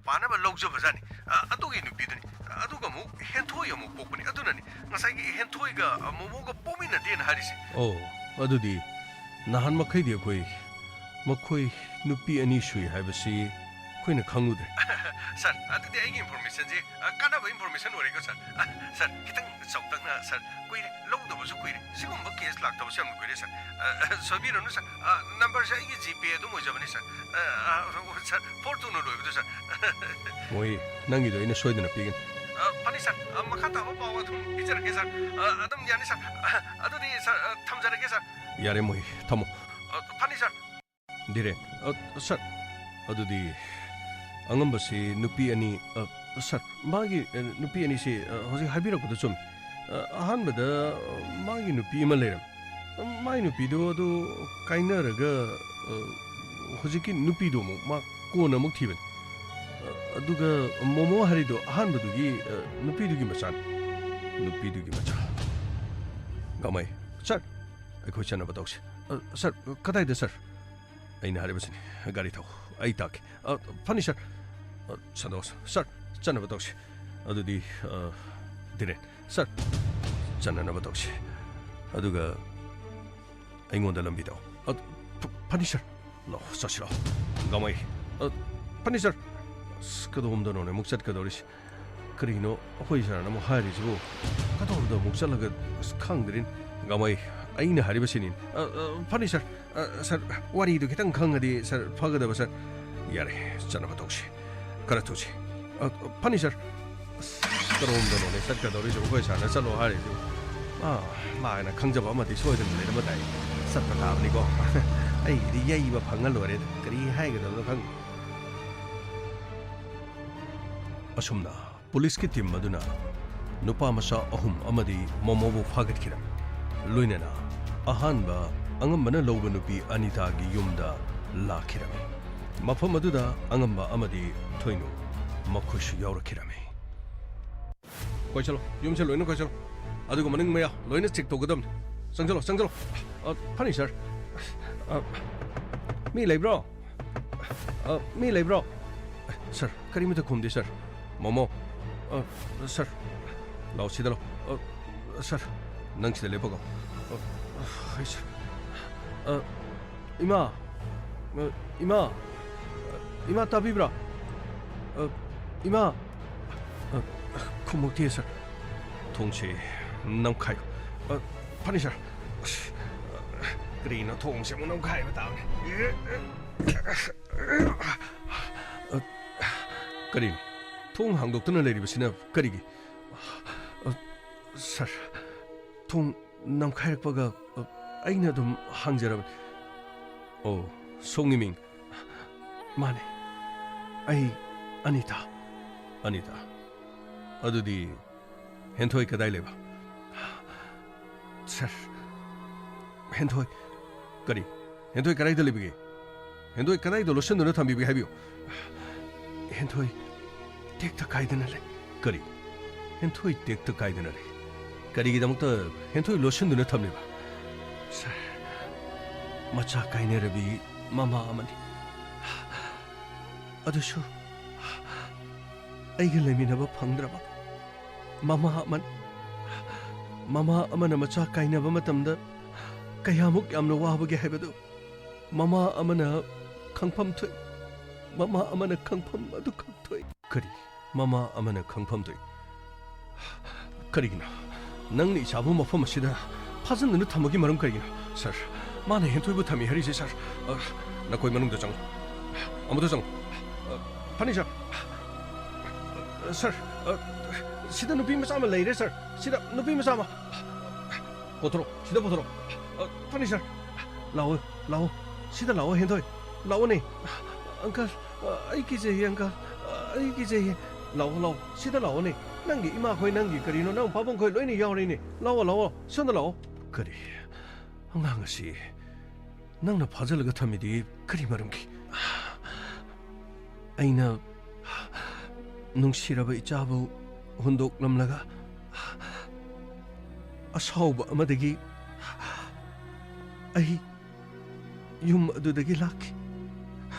Speaker 1: pana ba logjo bajani adugi nupi duni aduga mu henthoi amu pokuni adunani ngasai gi henthoi ga momo ga pomina den harisi oh adudi nahan makhai de makhoi nupi ani shui habasi koina khangudre sir adudi ai information je kana ba information ore ko sir kitang choktak na sir koi logdo ba su koi sigum ba case lak ta ba sam koi sir sobi ro no sir number sai gi gp do mo jabani sir sir fortune lo do sir moi nangi do ina soidana pigin pani sir makhata ho pawa thum bichar ke sir adam yani sir adudi sir thamjara ke sir yare moi thamo pani sir dire sir adudi angambasi nupi ani sir magi nupi ani se hoji habira ko chum ahanbada magi nupi ma leram mai nupi do kainaraga hoji ki nupi do ma kona muk thiben aduga momo harido ahanbadu gi nupi du gi machan gamai sir ai chana batawse sir kadai de sir aina haribasini gari thau ai tak funny sir sados sir chana batawse adudi dire sir chana na batawse aduga aingonda lambi daw funny sir no sasira gamai funny sir kadom no ne muksat kadoris krino hoi sir na mo hari jibo kadom do muksalaga khangdrin gamai aina haribasinin funny sir sir wari du kitang khangadi sir phagada sir yare chana batawse karatuji funny sir kadom do no ne sat kadoris hoi sir na chalo hari jibo maina khangjaba amadi soidana leirama dai satpa tabni ko ai di yai ba phangal lore kari haigada no khang asumna police ki team maduna nupa masa ahum amadi momobu phagat kiram loinana ahanba angambana loba nupi anita gi yumda lakhirame mafam aduda angamba amadi thoinu makhush yaurakirame koi chalo yum se loina koi chalo adugo maning maya loina check togadam sangjalo funny sir mi lebro sir karimita khumdi sir momo sir lao sidalo sir nang sidale bago sir ima tabibra ima khumukti sir thongse namkhai funny sir green thongse namkhai ba ꯀꯔꯤꯅꯣ ꯊꯣꯡ ꯍꯥꯡꯗꯣꯛꯇꯨꯅ ꯂꯩꯔꯤꯕꯁꯤꯅ ꯀꯔꯤꯒꯤ sir ꯊꯣꯡ ꯅꯝꯈꯥꯏꯔꯛꯄꯒ ꯑꯩꯅ ꯑꯗꯨꯝ ꯍꯥꯡꯖꯔꯕꯅꯤ ꯑꯣ ꯁꯣꯝꯒꯤ ꯃꯤꯡ ꯃꯥꯅꯦ ꯑꯩ ꯑꯅꯤꯇꯥ ꯑꯗꯨꯗꯤ ꯍꯦꯟꯊꯣꯏ ꯀꯗꯥꯏ ꯂꯩꯕ ꯁꯔ ꯍꯦꯟꯊꯣꯏ ꯀꯔꯤ ꯍꯦꯟꯊꯣꯏ ꯀꯗꯥꯏꯗ ꯂꯩꯕꯒꯦ ꯍꯦꯟꯊꯣꯏ ꯀꯗꯥꯏꯗ ꯂꯣꯠꯁꯤꯟꯗꯨꯅ ꯊꯝꯕꯤꯕꯒꯦ ꯍꯥꯏꯕꯤꯌꯨ ꯍꯦꯟꯊꯣꯏ ꯇꯦꯛꯇ ꯀꯥꯏꯗꯅ ꯂꯩ ꯀꯔꯤ ꯍꯦꯟꯊꯣꯏ ꯇꯦꯛꯇ ꯀꯥꯏꯗꯅ ꯂꯩ ꯀꯔꯤꯒꯤꯗꯃꯛꯇ ꯍꯦꯟꯊꯣꯏ ꯂꯣꯠꯁꯤꯟꯗꯨꯅ ꯊꯝꯂꯤꯕ ꯁꯔ ꯃꯆꯥ ꯀꯥꯏꯅꯔꯕꯤ ꯃꯃꯥ ꯑꯃꯅꯤ ꯑꯗꯨꯁꯨ ꯑꯩꯒ ꯂꯩꯃꯤꯟꯅꯕ ꯐꯪꯗ꯭ꯔꯕ ꯃꯃꯥ ꯑꯃꯅ ꯃꯆꯥ ꯀꯥꯏꯅꯕ ꯃꯇꯝꯗ ꯀꯌꯥꯃꯨꯛ ꯌꯥꯝꯅ ꯋꯥꯕꯒꯦ ꯍꯥꯏꯕꯗꯨ ꯃꯃꯥ ꯑꯃꯅ ꯈꯪꯐꯝ ꯊꯣꯛꯏ ꯃꯃꯥ ꯑꯃꯅ ꯈꯪꯐꯝ ꯑꯗꯨ ꯈꯛ ꯊꯣꯛꯏ ꯀꯔꯤ ꯃꯃꯥ ꯑꯃꯅ ꯈꯪꯐꯝ ꯊꯣꯛꯏ ꯀꯔꯤꯒꯤꯅꯣ ꯅꯪꯅ ꯏꯆꯥꯕꯨ ꯃꯐꯝ ꯑꯁꯤꯗ ꯐꯥꯖꯤꯟꯗꯨꯅ ꯊꯝꯕꯒꯤ ꯃꯔꯝ ꯀꯔꯤꯒꯤꯅꯣ ꯁꯔ 마네 헨토이부 탐이 헤리지 살 나 거기 만웅도 장 아무도 장 파니자 살 시다 누비 마사마 레이레 살 시다 누비 마사마 보도록 시다 보도록 파니자 라오 시다 라오 헨토이 라오네 앙칼 아이기제 앙칼 아이기제 라오 시다 라오네 낭기 이마 거이 낭기 그리노 낭 바본 거이 로이니 야오리니 라오 시다 라오 그리 앙앙 씨 ꯅꯪꯅ ꯐꯥꯖꯜꯂꯒ ꯊꯝꯃꯤꯗꯤ ꯀꯔꯤ ꯃꯔꯝꯒꯤ ꯑꯩꯅ ꯅꯨꯡꯁꯤꯔꯕ ꯏꯆꯥꯕꯨ ꯍꯨꯟꯗꯣꯛꯂꯝꯂꯒ ꯑꯁꯥꯎꯕ ꯑꯃꯗꯒꯤ ꯑꯩ ꯌꯨꯝ ꯑꯗꯨꯗꯒꯤ ꯂꯥꯛꯈꯤ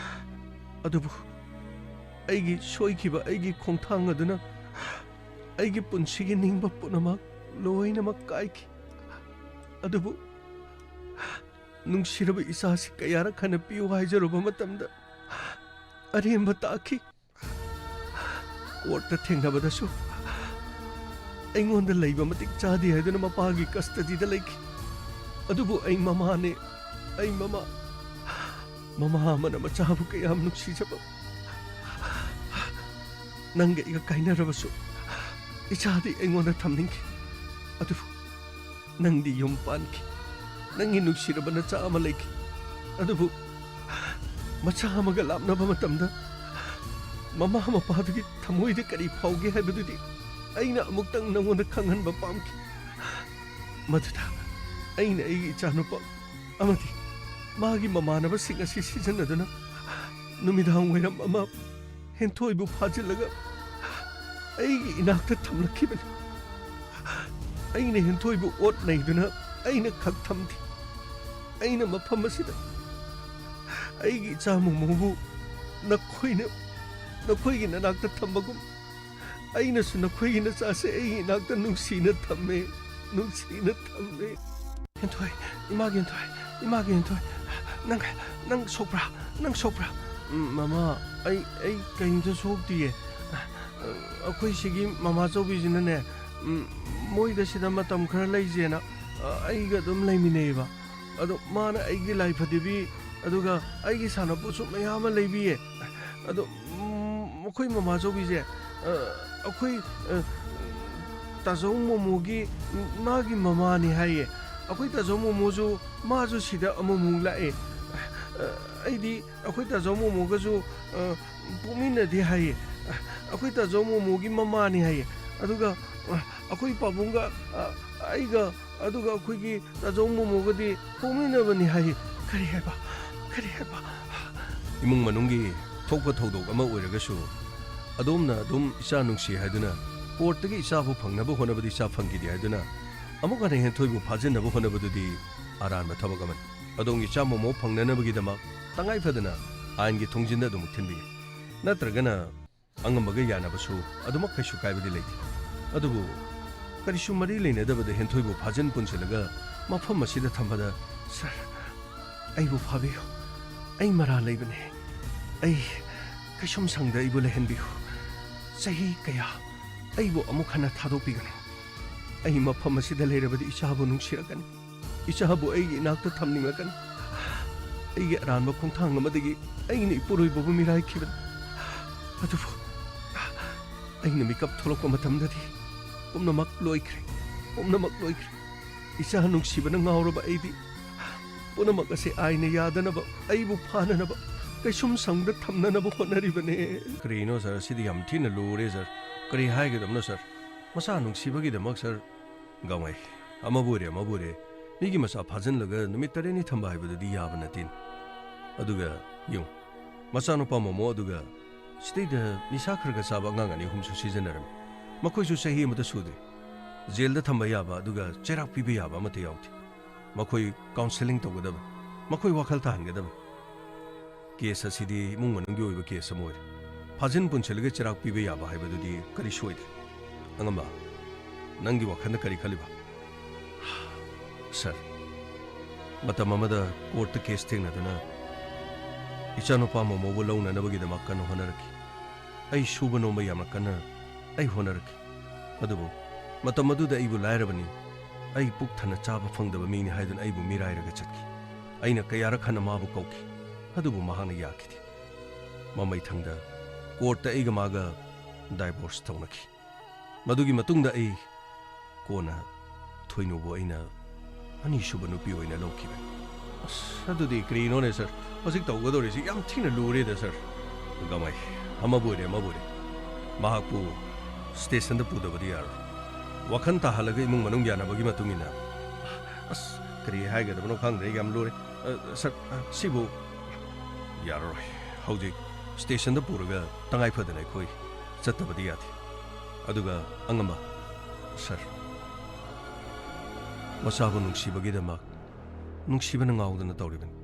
Speaker 1: ꯑꯗꯨꯕꯨ ꯑꯩꯒꯤ ꯁꯣꯏꯈꯤꯕ ꯑꯩꯒꯤ ꯈꯣꯡꯊꯥꯡ ꯑꯗꯨꯅ ꯑꯩꯒꯤ ꯄꯨꯟꯁꯤꯒꯤ ꯅꯤꯡꯕ ꯄꯨꯝꯅꯃꯛ ꯂꯣꯏꯅꯃꯛ ꯀꯥꯏꯈꯤ ꯑꯗꯨꯕꯨ ꯅꯨꯡꯁꯤꯔꯕ ꯏꯆꯥꯁꯤ ꯀꯌꯥꯔꯛ ꯍꯟꯅ ꯄꯤꯌꯨ ꯍꯥꯏꯖꯔꯨꯕ ꯃꯇꯝꯗ ꯑꯔꯦꯝꯕ ꯇꯥꯈꯤ ꯀꯣꯔꯠꯇ ꯊꯦꯡꯅꯕꯗꯁꯨ ꯑꯩꯉꯣꯟꯗ ꯂꯩꯕ ꯃꯇꯤꯛ ꯆꯥꯗꯦ ꯍꯥꯏꯗꯨꯅ ꯃꯄꯥꯒꯤ ꯀꯁꯇꯗꯤꯗ ꯂꯩꯈꯤ ꯑꯗꯨꯕꯨ ꯑꯩ ꯃꯃꯥꯅꯦ ꯑꯩ ꯃꯃꯥ ꯑꯃꯅ ꯃꯆꯥꯕꯨ ꯀꯌꯥꯝ ꯅꯨꯡꯁꯤꯖꯕ ꯅꯪꯒ ꯑꯩꯒ ꯀꯥꯏꯅꯔꯕꯁꯨ ꯏꯆꯥꯗꯤ ꯑꯩꯉꯣꯟꯗ ꯊꯝꯅꯤꯡꯈꯤ ꯑꯗꯨꯕꯨ ꯅꯪꯗꯤ ꯌꯨꯝ ꯄꯥꯟꯈꯤ ꯅꯪꯒꯤ ꯅꯨꯡꯁꯤꯔꯕ ꯅꯆꯥ ꯑꯃ ꯂꯩꯈꯤ ꯑꯗꯨꯕꯨ ꯃꯆꯥ ꯑꯃꯒ ꯂꯥꯞꯅꯕ ꯃꯇꯝꯗ ꯃꯃꯥ ꯃꯄꯥꯗꯨꯒꯤ ꯊꯃꯣꯏꯗ ꯀꯔꯤ ꯐꯥꯎꯒꯦ ꯍꯥꯏꯕꯗꯨꯗꯤ ꯑꯩꯅ ꯑꯃꯨꯛꯇꯪ ꯅꯉꯣꯟꯗ ꯈꯪꯍꯟꯕ ꯄꯥꯝꯈꯤ ꯃꯗꯨꯗ ꯑꯩꯅ ꯑꯩꯒꯤ ꯏꯆꯥꯅꯨꯄꯥ ꯑꯃꯗꯤ ꯃꯥꯒꯤ ꯃꯃꯥꯟꯅꯕꯁꯤꯡ ꯑꯁꯤ ꯁꯤꯖꯤꯟꯅꯗꯨꯅ ꯅꯨꯃꯤꯗꯥꯡ ꯋꯥꯏꯔꯝ ꯑꯃ ꯍꯦꯟꯊꯣꯏꯕꯨ ꯐꯥꯖꯤꯜꯂꯒ ꯑꯩꯒꯤ ꯏꯅꯥꯛꯇ ꯊꯝꯂꯛꯈꯤꯕꯅꯤ ꯑꯩꯅ ꯍꯦꯟꯊꯣꯏꯕꯨ ꯑꯣꯠ ꯅꯩꯗꯨꯅ ꯑꯩꯅ ꯈꯛ ꯊꯝꯈꯤ ꯑꯩꯅ ꯃꯐꯝ ꯑꯁꯤꯗ ꯑꯩꯒꯤ ꯏꯆꯥ ꯃꯣꯃꯣꯕꯨ ꯅꯈꯣꯏꯒꯤ ꯅꯅꯥꯛꯇ ꯊꯝꯕꯒꯨꯝ ꯑꯩꯅꯁꯨ ꯅꯈꯣꯏꯒꯤ ꯅꯆꯥꯁꯦ ꯑꯩꯒꯤ ꯏꯅꯥꯛꯇ ꯅꯨꯡꯁꯤꯅ ꯊꯝꯃꯦ ꯍꯦꯟꯊꯣꯏ ꯏꯃꯥꯒꯤ ꯍꯦꯟꯊꯣꯏ ꯅꯪ ꯁꯣꯛꯄ꯭ꯔꯥ ꯃꯃꯥ ꯑꯩ ꯀꯩꯝꯇ ꯁꯣꯛꯇꯤꯌꯦ ꯑꯩꯈꯣꯏ ꯁꯤꯒꯤ ꯃꯃꯥꯆꯧꯕꯤꯁꯤꯅꯅꯦ ꯃꯣꯏꯗ ꯁꯤꯗ ꯃꯇꯝ ꯈꯔ ꯂꯩꯖꯦꯅ ꯑꯩꯒ ꯑꯗꯨꯝ ꯂꯩꯃꯤꯟꯅꯩꯌꯦꯕ ꯑꯗꯣ ꯃꯥꯅ ꯑꯩꯒꯤ ꯂꯥꯏꯐꯗꯤꯕꯤ ꯑꯗꯨꯒ ꯑꯩꯒꯤ ꯁꯥꯟꯅꯄꯣꯠꯁꯨ ꯃꯌꯥꯝ ꯑꯃ ꯂꯩꯕꯤꯌꯦ ꯑꯗꯣ ꯑꯩꯈꯣꯏ ꯃꯃꯥꯆꯧꯕꯤꯁꯦ ꯑꯩꯈꯣꯏ ꯇꯥꯖꯧ ꯃꯣꯃꯣꯒꯤ ꯃꯥꯒꯤ ꯃꯃꯥꯅꯤ ꯍꯥꯏꯌꯦ ꯑꯩꯈꯣꯏ ꯇꯥꯖꯧ ꯃꯣꯃꯣꯁꯨ ꯃꯥꯁꯨ ꯁꯤꯗ ꯑꯃꯨꯛ ꯂꯥꯛꯑꯦ ꯑꯩꯗꯤ ꯑꯩꯈꯣꯏ ꯇꯥꯖꯧ ꯃꯣꯃꯣꯒꯁꯨ ꯄꯣꯛꯃꯤꯟꯅꯗꯦ ꯍꯥꯏꯌꯦ ꯑꯩꯈꯣꯏ ꯇꯥꯖꯧ ꯃꯣꯃꯣꯒꯤ ꯃꯃꯥꯅꯤ ꯍꯥꯏꯌꯦ ꯑꯗꯨꯒ ꯑꯩꯈꯣꯏ ꯄꯥꯕꯨꯡꯒ ꯑꯩꯒ ꯑꯗꯨꯒ ꯑꯩꯈꯣꯏꯒꯤ ꯇꯥꯖꯧ ꯃꯣꯃꯣꯒꯗꯤ ꯄꯣꯛꯃꯤꯟꯅꯕꯅꯤ ꯍꯥꯏꯌꯦ ꯀꯔꯤ ꯍꯥꯏꯕ ꯏꯃꯨꯡ ꯃꯅꯨꯡꯒꯤ ꯊꯣꯛꯄ ꯊꯧꯗꯣꯛ ꯑꯃ ꯑꯣꯏꯔꯒꯁꯨ ꯑꯗꯣꯝꯅ ꯑꯗꯨꯝ ꯏꯆꯥ ꯅꯨꯡꯁꯤ ꯍꯥꯏꯗꯨꯅ ꯀꯣꯔꯠꯇꯒꯤ ꯏꯆꯥꯕꯨ ꯐꯪꯅꯕ ꯍꯣꯠꯅꯕꯗꯤ ꯏꯆꯥ ꯐꯪꯈꯤꯗꯦ ꯍꯥꯏꯗꯨꯅ ꯑꯃꯨꯛ ꯍꯟꯅ ꯍꯦꯟꯊꯣꯏꯕꯨ ꯐꯥꯖꯤꯟꯅꯕ ꯍꯣꯠꯅꯕꯗꯨꯗꯤ ꯑꯔꯥꯟꯕ ꯊꯕꯛ ꯑꯃꯅꯤ ꯑꯗꯣꯝꯒꯤ ꯏꯆꯥ ꯃꯣꯃꯣ ꯐꯪꯅꯅꯕꯒꯤꯗꯃꯛ ꯇꯉꯥꯏꯐꯗꯅ ꯑꯥꯏꯟꯒꯤ ꯊꯣꯡꯖꯤꯟꯗ ꯑꯗꯨꯃꯛ ꯊꯤꯟꯕꯤꯒꯦ ꯅꯠꯇ꯭ꯔꯒꯅ ꯑꯉꯝꯕꯒ ꯌꯥꯅꯕꯁꯨ ꯑꯗꯨꯃꯛ ꯀꯩꯁꯨ ꯀꯥꯏꯕꯗꯤ ꯂꯩꯇꯦ ꯑꯗꯨꯕꯨ ꯀꯔꯤꯁꯨ ꯃꯔꯤ ꯂꯩꯅꯗꯕꯗ ꯍꯦꯟꯊꯣꯏꯕꯨ ꯐꯥꯖꯤꯟ ꯄꯨꯟꯁꯤꯜꯂꯒ ꯃꯐꯝ ꯑꯁꯤꯗ ꯊꯝꯕꯗ ꯁꯔ ꯑꯩꯕꯨ ꯐꯥꯕꯤꯌꯨ ꯑꯩ ꯃꯔꯥ ꯂꯩꯕꯅꯦ ꯑꯩ ꯀꯩꯁꯨꯝ ꯁꯪꯗ ꯑꯩꯕꯨ ꯂꯩꯍꯟꯕꯤꯌꯨ ꯆꯍꯤ ꯀꯌꯥ ꯑꯩꯕꯨ ꯑꯃꯨꯛ ꯍꯟꯅ ꯊꯥꯗꯣꯛꯄꯤꯒꯅꯨ ꯑꯩ ꯃꯐꯝ ꯑꯁꯤꯗ ꯂꯩꯔꯕꯗꯤ ꯏꯆꯥꯕꯨ ꯅꯨꯡꯁꯤꯔꯛꯀꯅꯤ ꯏꯆꯥꯕꯨ ꯑꯩꯒꯤ ꯏꯅꯥꯛꯇ ꯊꯝꯅꯤꯡꯂꯛꯀꯅꯤ ꯑꯩꯒꯤ ꯑꯔꯥꯟꯕ ꯈꯣꯡꯊꯥꯡ ꯑꯃꯗꯒꯤ ꯑꯩꯅ ꯏꯄꯨꯔꯣꯏꯕꯕꯨ ꯃꯤꯔꯥꯏꯈꯤꯕꯅꯤ ꯑꯩꯅ ꯃꯤꯀꯞ ꯊꯣꯛꯂꯛꯄ ꯃꯇꯝꯗꯗꯤ ꯄꯨꯝꯅꯃꯛ ꯂꯣꯏꯈ꯭ꯔꯦ ꯄꯨꯝꯅꯃꯛ ꯂꯣꯏꯈ꯭ꯔꯦ ꯏꯆꯥ ꯅꯨꯡꯁꯤꯕꯅ ꯉꯥꯎꯔꯕ ꯑꯩꯗꯤ ꯄꯨꯝꯅꯃꯛ ꯑꯁꯤ ꯑꯥꯏꯅ ꯌꯥꯗꯅꯕ ꯑꯩꯕꯨ ꯐꯥꯅꯅꯕ ꯀꯩꯁꯨꯝ ꯁꯪꯗ ꯊꯝꯅꯅꯕ ꯍꯣꯠꯅꯔꯤꯕꯅꯦ ꯀꯔꯤꯅꯣ ꯁꯔ ꯁꯤꯗꯤ ꯌꯥꯝ ꯊꯤꯅ ꯂꯨꯔꯦ ꯁꯔ ꯀꯔꯤ ꯍꯥꯏꯒꯗꯕꯅꯣ ꯁꯔ ꯃꯆꯥ ꯅꯨꯡꯁꯤꯕꯒꯤꯗꯃꯛ ꯁꯔ ꯒꯥꯡꯃꯩ ꯑꯃꯕꯨ ꯑꯣꯏꯔꯦ ꯃꯤꯒꯤ ꯃꯆꯥ ꯐꯥꯖꯤꯟꯂꯒ ꯅꯨꯃꯤꯠ 8ꯅꯤ ꯊꯝꯕ ꯍꯥꯏꯕꯗꯨꯗꯤ ꯌꯥꯕ ꯅꯠꯇꯦ ꯑꯗꯨꯒ ꯌꯦꯡꯉꯨ ꯃꯆꯥꯅꯨꯄꯥ ꯃꯣꯃꯣ ꯑꯗꯨꯒ ꯁꯤꯗꯩꯗ ꯅꯤꯁꯥ ꯈꯔꯒ ꯆꯥꯕ ꯑꯉꯥꯡ 2-3ꯁꯨ ꯁꯤꯖꯤꯟꯅꯔꯝꯃꯤ ꯃꯈꯣꯏꯁꯨ ꯆꯍꯤ ꯑꯃꯗ ꯁꯨꯗꯦ ꯖꯦꯜꯗ ꯊꯝꯕ ꯌꯥꯕ ꯑꯗꯨꯒ ꯆꯩꯔꯥꯛ ꯄꯤꯕ ꯌꯥꯕ ꯑꯃꯠꯇ ꯌꯥꯎꯗꯦ ꯃꯈꯣꯏ ꯀꯥꯎꯟꯁꯦꯂꯤꯡ ꯇꯧꯒꯗꯕ ꯃꯈꯣꯏ ꯋꯥꯈꯜ ꯇꯥꯍꯟꯒꯗꯕ ꯀꯦꯁ ꯑꯁꯤꯗꯤ ꯏꯃꯨꯡ ꯃꯅꯨꯡꯒꯤ ꯑꯣꯏꯕ ꯀꯦꯁ ꯑꯃ ꯑꯣꯏꯔꯦ ꯐꯥꯖꯤꯟ ꯄꯨꯟꯁꯤꯜꯂꯒ ꯆꯩꯔꯥꯛ ꯄꯤꯕ ꯌꯥꯕ ꯍꯥꯏꯕꯗꯨꯗꯤ ꯀꯔꯤ ꯁꯣꯏꯗꯦ ꯑꯉꯝꯕ ꯅꯪꯒꯤ ꯋꯥꯈꯜꯗ ꯀꯔꯤ ꯈꯜꯂꯤꯕ ꯁꯔ ꯃꯇꯝ ꯑꯃꯗ ꯀꯣꯔꯠꯇ ꯀꯦꯁ ꯊꯦꯡꯅꯗꯨꯅ ꯏꯆꯥꯅꯨꯄꯥ ꯃꯣꯃꯣꯕꯨ ꯂꯧꯅꯅꯕꯒꯤꯗꯃꯛ ꯀꯟꯅ ꯍꯣꯠꯅꯔꯛꯈꯤ ꯑꯩ ꯁꯨꯕ ꯅꯣꯝꯕ ꯌꯥꯝꯅ ꯀꯟꯅ ꯑꯩ ꯍꯣꯠꯅꯔꯛꯈꯤ ꯑꯗꯨꯕꯨ ꯃꯇꯝ ꯑꯗꯨꯗ ꯑꯩꯕꯨ ꯂꯥꯏꯔꯕꯅꯤ ꯑꯩ ꯄꯨꯛ ꯊꯟꯅ ꯆꯥꯕ ꯐꯪꯗꯕ ꯃꯤꯅꯤ ꯍꯥꯏꯗꯨꯅ ꯑꯩꯕꯨ ꯃꯤꯔꯥꯏꯔꯒ ꯆꯠꯈꯤ ꯑꯩꯅ ꯀꯌꯥꯔꯛ ꯍꯟꯅ ꯃꯥꯕꯨ ꯀꯧꯈꯤ ꯑꯗꯨꯕꯨ ꯃꯍꯥꯛꯅ ꯌꯥꯈꯤꯗꯦ ꯃꯃꯩꯊꯪꯗ ꯀꯣꯔꯠꯇ ꯑꯩꯒ ꯃꯥꯒ ꯗꯥꯏꯚꯣꯔꯁ ꯇꯧꯅꯈꯤ ꯃꯗꯨꯒꯤ ꯃꯇꯨꯡꯗ ꯑꯩ ꯀꯣꯟꯅ ꯊꯣꯏꯅꯨꯕꯨ ꯑꯩꯅ ꯑꯅꯤꯁꯨꯕ ꯅꯨꯄꯤ ꯑꯣꯏꯅ ꯂꯧꯈꯤꯕꯅꯤ ꯑꯁ ꯑꯗꯨꯗꯤ ꯀꯔꯤꯅꯣꯅꯦ ꯁꯔ ꯍꯧꯖꯤꯛ ꯇꯧꯒꯗꯧꯔꯤꯁꯤ ꯌꯥꯝ ꯊꯤꯅ ꯂꯨꯔꯦꯗ ꯁꯔ ꯒꯥꯡꯃꯩ ꯑꯃꯕꯨ ꯑꯣꯏꯔꯦ ꯃꯍꯥꯛꯄꯨ ꯁ꯭ꯇꯦꯁꯟꯗ ꯄꯨꯗꯕꯗꯤ ꯌꯥꯔꯣꯏ ꯋꯥꯈꯜ ꯇꯥꯍꯜꯂꯒ ꯏꯃꯨꯡ ꯃꯅꯨꯡ ꯌꯥꯅꯕꯒꯤ ꯃꯇꯨꯡ ꯏꯟꯅ ꯑꯁ ꯀꯔꯤ ꯍꯥꯏꯒꯗꯕꯅꯣ ꯈꯪꯗ꯭ꯔꯦ ꯌꯥꯝ ꯂꯨꯔꯦ ꯁꯔ ꯁꯤꯕꯨ ꯌꯥꯔꯔꯣꯏ ꯍꯧꯖꯤꯛ ꯁ꯭ꯇꯦꯁꯟꯗ ꯄꯨꯔꯒ ꯇꯉꯥꯏ ꯐꯗꯅ ꯑꯩꯈꯣꯏ ꯆꯠꯇꯕꯗꯤ ꯌꯥꯗꯦ ꯑꯗꯨꯒ ꯑꯉꯝꯕ ꯁꯔ ꯃꯆꯥꯕꯨ ꯅꯨꯡꯁꯤꯕꯒꯤꯗꯃꯛ ꯅꯨꯡꯁꯤꯕꯅ ꯉꯥꯎꯗꯅ ꯇꯧꯔꯤꯕꯅꯤ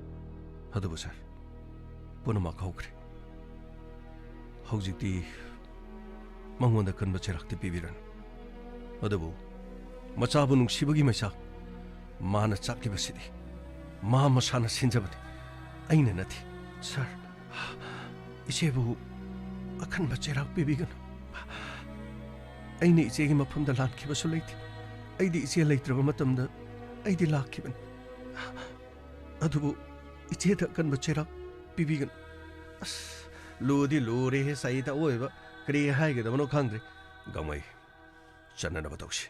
Speaker 1: ꯑꯗꯨꯕꯨ ꯁꯔ ꯄꯨꯝꯅꯃꯛ ꯍꯧꯈ꯭ꯔꯦ ꯍꯧꯖꯤꯛꯇꯤ ꯃꯉꯣꯟꯗ ꯀꯟꯕ ꯆꯩꯔꯥꯛꯇꯤ ꯄꯤꯕꯤꯔꯅꯨ ꯑꯗꯨꯕꯨ ꯃꯆꯥꯕꯨ ꯅꯨꯡꯁꯤꯕꯒꯤ ꯃꯩꯁꯥꯛ ꯃꯥꯅ ꯆꯥꯛꯂꯤꯕꯁꯤꯗꯤ ꯃꯥ ꯃꯁꯥꯅ ꯁꯤꯟꯖꯕꯅꯤ ꯑꯩꯅ ꯅꯠꯇꯦ ꯁꯔ ꯏꯆꯦꯕꯨ ꯑꯈꯟꯕ ꯆꯩꯔꯥꯛ ꯄꯤꯕꯤꯒꯅꯨ ꯑꯩꯅ ꯏꯆꯦꯒꯤ ꯃꯐꯝꯗ ꯂꯥꯟꯈꯤꯕꯁꯨ ꯂꯩꯇꯦ ꯑꯩꯗꯤ ꯏꯆꯦ ꯂꯩꯇ꯭ꯔꯕ ꯃꯇꯝꯗ ꯑꯩꯗꯤ ꯂꯥꯛꯈꯤꯕꯅꯤ ꯑꯗꯨꯕꯨ ꯏꯆꯦꯗ ꯑꯀꯟꯕ ꯆꯩꯔꯥꯛ ꯄꯤꯕꯤꯒꯅꯨ ꯑꯁ ꯂꯨꯗꯤ ꯂꯨꯔꯦꯍꯦ ꯁꯥꯏꯗ ꯑꯣꯏꯕ ꯀꯔꯤ ꯍꯥꯏꯒꯗꯕꯅꯣ ꯈꯪꯗ꯭ꯔꯦ ꯒꯥꯡꯃꯩ ꯆꯠꯅꯅꯕ ꯇꯧꯁꯤ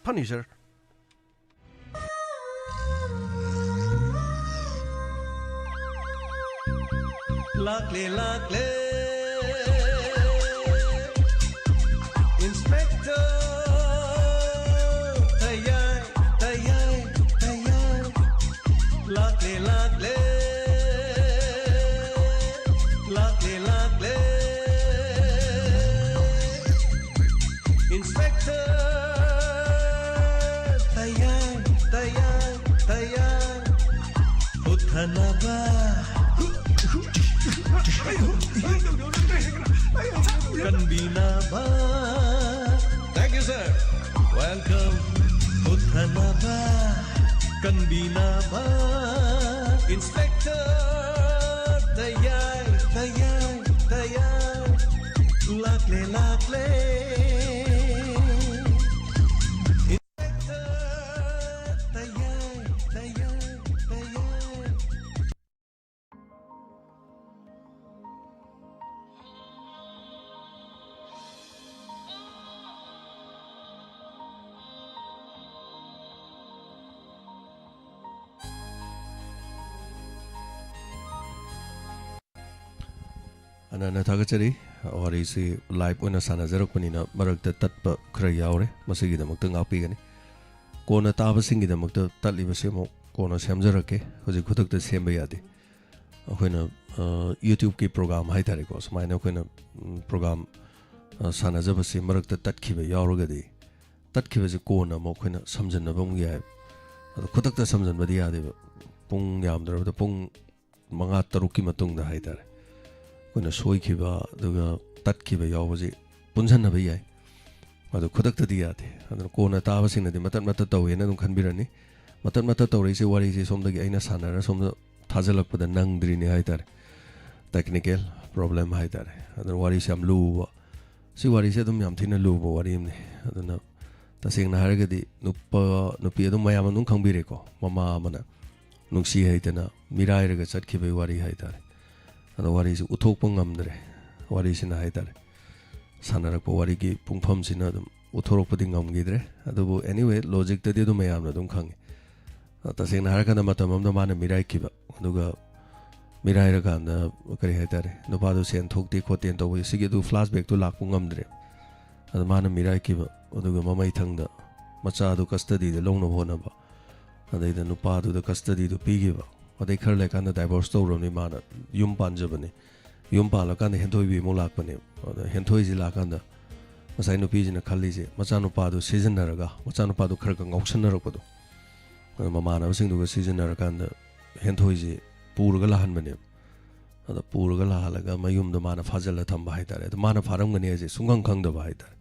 Speaker 1: ꯐꯅꯤ sir
Speaker 2: Lakle lakle Inspector Tayay tayay tayay Lakle lakle Lakle lakle Inspector Tayay tayay tayay Uthanaba Kanbinaba. Thank you, sir. Welcome. Uthanaba. Kanbinaba. Inspector. Tayay, tayay, tayay. Lakle, lakle. Inspector. Tayay, tayay, tayay.
Speaker 1: ꯑꯅꯥꯅ ꯊꯥꯒꯠꯆꯔꯤ ꯋꯥꯔꯤꯁꯤ live ꯑꯣꯏꯅ ꯁꯥꯟꯅꯖꯔꯛꯄꯅꯤꯅ ꯃꯔꯛꯇ ꯇꯠꯄ ꯈꯔ ꯌꯥꯎꯔꯦ ꯃꯁꯤꯒꯤꯗꯃꯛꯇ ꯉꯥꯛꯄꯤꯒꯅꯤ ꯀꯣꯟꯅ ꯇꯥꯕꯁꯤꯡꯒꯤꯗꯃꯛꯇ ꯇꯠꯂꯤꯕꯁꯤ ꯑꯃꯨꯛ ꯀꯣꯟꯅ ꯁꯦꯝꯖꯔꯛꯀꯦ ꯍꯧꯖꯤꯛ ꯈꯨꯗꯛꯇ ꯁꯦꯝꯕ ꯌꯥꯗꯦ ꯑꯩꯈꯣꯏꯅ ꯌꯨꯇ꯭ꯌꯨꯕꯀꯤ ꯄ꯭ꯔꯣꯒ꯭ꯔꯥꯝ ꯍꯥꯏꯇꯥꯔꯦꯀꯣ ꯁꯨꯃꯥꯏꯅ ꯑꯩꯈꯣꯏꯅ ꯄ꯭ꯔꯣꯒ꯭ꯔꯥꯝ ꯁꯥꯟꯅꯖꯕꯁꯤ ꯃꯔꯛꯇ ꯇꯠꯈꯤꯕ ꯌꯥꯎꯔꯒꯗꯤ ꯇꯠꯈꯤꯕꯁꯤ ꯀꯣꯟꯅ ꯑꯃꯨꯛ ꯑꯩꯈꯣꯏꯅ ꯁꯝꯖꯟꯅꯕ ꯑꯃꯨꯛ ꯌꯥꯏ ꯑꯗꯣ ꯈꯨꯗꯛꯇ ꯁꯝꯖꯟꯕꯗꯤ ꯌꯥꯗꯦꯕ ꯄꯨꯡ ꯌꯥꯝꯗ꯭ꯔꯕꯗ ꯄꯨꯡ 5-6ꯀꯤ ꯃꯇꯨꯡꯗ ꯍꯥꯏꯇꯥꯔꯦ ꯑꯩꯈꯣꯏꯅ ꯁꯣꯏꯈꯤꯕ ꯑꯗꯨꯒ ꯇꯠꯈꯤꯕ ꯌꯥꯎꯕꯁꯤ ꯄꯨꯟꯁꯤꯟꯅꯕ ꯌꯥꯏ ꯑꯗꯣ ꯈꯨꯗꯛꯇꯗꯤ ꯌꯥꯗꯦ ꯑꯗꯨꯅ ꯀꯣꯟꯅ ꯇꯥꯕꯁꯤꯡꯅꯗꯤ ꯃꯇꯠ ꯃꯇꯠ ꯇꯧꯋꯦꯅ ꯑꯗꯨꯝ ꯈꯟꯕꯤꯔꯅꯤ ꯃꯇꯠ ꯃꯇꯠ ꯇꯧꯔꯛꯏꯁꯦ ꯋꯥꯔꯤꯁꯦ ꯁꯣꯝꯗꯒꯤ ꯑꯩꯅ ꯁꯥꯟꯅꯔ ꯁꯣꯝꯗ ꯊꯥꯖꯤꯜꯂꯛꯄꯗ ꯅꯪꯗ꯭ꯔꯤꯅꯦ ꯍꯥꯏꯇꯥꯔꯦ ꯇꯦꯛꯅꯤꯀꯦꯜ ꯄ꯭ꯔꯣꯕ꯭ꯂꯦꯝ ꯍꯥꯏꯇꯥꯔꯦ ꯑꯗꯨꯅ ꯋꯥꯔꯤꯁꯦ ꯌꯥꯝ ꯂꯨꯕ ꯁꯤ ꯋꯥꯔꯤꯁꯦ ꯑꯗꯨꯝ ꯌꯥꯝ ꯊꯤꯅ ꯂꯨꯕ ꯋꯥꯔꯤ ꯑꯃꯅꯤ ꯑꯗꯨꯅ ꯇꯁꯦꯡꯅ ꯍꯥꯏꯔꯒꯗꯤ ꯅꯨꯄꯤ ꯑꯗꯨꯝ ꯃꯌꯥꯝ ꯑꯗꯨꯝ ꯈꯪꯕꯤꯔꯦꯀꯣ ꯃꯃꯥ ꯑꯃꯅ ꯅꯨꯡꯁꯤ ꯍꯩꯇꯅ ꯃꯤꯔꯥꯏꯔꯒ ꯆꯠꯈꯤꯕꯒꯤ ꯋꯥꯔꯤ ꯍꯥꯏꯇꯥꯔꯦ ꯑꯗꯣ ꯋꯥꯔꯤꯁꯤ ꯎꯠꯊꯣꯛꯄ ꯉꯝꯗ꯭ꯔꯦ ꯋꯥꯔꯤꯁꯤꯅ ꯍꯥꯏꯇꯥꯔꯦ ꯁꯥꯟꯅꯔꯛꯄ ꯋꯥꯔꯤꯒꯤ ꯄꯨꯡꯐꯝꯁꯤꯅ ꯑꯗꯨꯝ ꯎꯠꯊꯣꯔꯛꯄꯗꯤ ꯉꯝꯈꯤꯗ꯭ꯔꯦ ꯑꯗꯨꯕꯨ ꯑꯦꯅꯤꯋꯦ ꯂꯣꯖꯤꯛꯇꯗꯤ ꯑꯗꯨꯝ ꯃꯌꯥꯝꯅ ꯑꯗꯨꯝ ꯈꯪꯉꯤ ꯇꯁꯦꯡꯅ ꯍꯥꯏꯔꯀꯥꯟꯗ ꯃꯇꯝ ꯑꯃꯗ ꯃꯥꯅ ꯃꯤꯔꯥꯏꯈꯤꯕ ꯑꯗꯨꯒ ꯃꯤꯔꯥꯏꯔꯀꯥꯟꯗ ꯀꯔꯤ ꯍꯥꯏꯇꯥꯔꯦ ꯅꯨꯄꯥꯗꯣ ꯁꯦꯟ ꯊꯣꯛꯇꯦ ꯈꯣꯠꯇꯦꯅ ꯇꯧꯕ ꯁꯤꯒꯤ ꯑꯗꯨ ꯐ꯭ꯂꯥꯁꯕꯦꯛꯇꯣ ꯂꯥꯛꯄ ꯉꯝꯗ꯭ꯔꯦ ꯑꯗ ꯃꯥꯅ ꯃꯤꯔꯥꯏꯈꯤꯕ ꯑꯗꯨꯒ ꯃꯃꯩꯊꯪꯗ ꯃꯆꯥꯗꯨ ꯀꯁꯇꯗꯤꯗ ꯂꯧꯅꯕ ꯍꯣꯠꯅꯕ ꯑꯗꯩꯗ ꯅꯨꯄꯥꯗꯨꯗ ꯀꯁꯇꯗꯤꯗꯨ ꯄꯤꯈꯤꯕ ꯑꯗꯩ ꯈꯔ ꯂꯩꯔꯀꯥꯟꯗ ꯗꯥꯏꯚꯣꯔꯁ ꯇꯧꯔꯕꯅꯤ ꯃꯥꯅ ꯌꯨꯝ ꯄꯥꯟꯖꯕꯅꯤ ꯌꯨꯝ ꯄꯥꯜꯂꯀꯥꯟꯗ ꯍꯦꯟꯊꯣꯏꯕꯤ ꯑꯃꯨꯛ ꯂꯥꯛꯄꯅꯦ ꯑꯗ ꯍꯦꯟꯊꯣꯏꯁꯤ ꯂꯥꯛꯀꯥꯟꯗ ꯉꯁꯥꯏ ꯅꯨꯄꯤꯁꯤꯅ ꯈꯜꯂꯤꯁꯦ ꯃꯆꯥꯅꯨꯄꯥꯗꯨ ꯁꯤꯖꯤꯟꯅꯔꯒ ꯃꯆꯥꯅꯨꯄꯥꯗꯨ ꯈꯔ ꯈꯔ ꯉꯥꯎꯁꯟꯅꯔꯛꯄꯗꯣ ꯃꯃꯥꯟꯅꯕꯁꯤꯡꯗꯨꯒ ꯁꯤꯖꯤꯟꯅꯔꯀꯥꯟꯗ ꯍꯦꯟꯊꯣꯏꯁꯤ ꯄꯨꯔꯒ ꯂꯥꯛꯍꯟꯕꯅꯦꯕ ꯑꯗ ꯄꯨꯔꯒ ꯂꯥꯛꯍꯜꯂꯒ ꯃꯌꯨꯝꯗ ꯃꯥꯅ ꯐꯥꯖꯤꯜꯂ ꯊꯝꯕ ꯍꯥꯏꯇꯥꯔꯦ ꯑꯗ ꯃꯥꯅ ꯐꯥꯔꯝꯒꯅꯤ ꯍꯥꯏꯁꯦ ꯁꯨꯡꯈꯪ ꯈꯪꯗꯕ ꯍꯥꯏꯇꯥꯔꯦ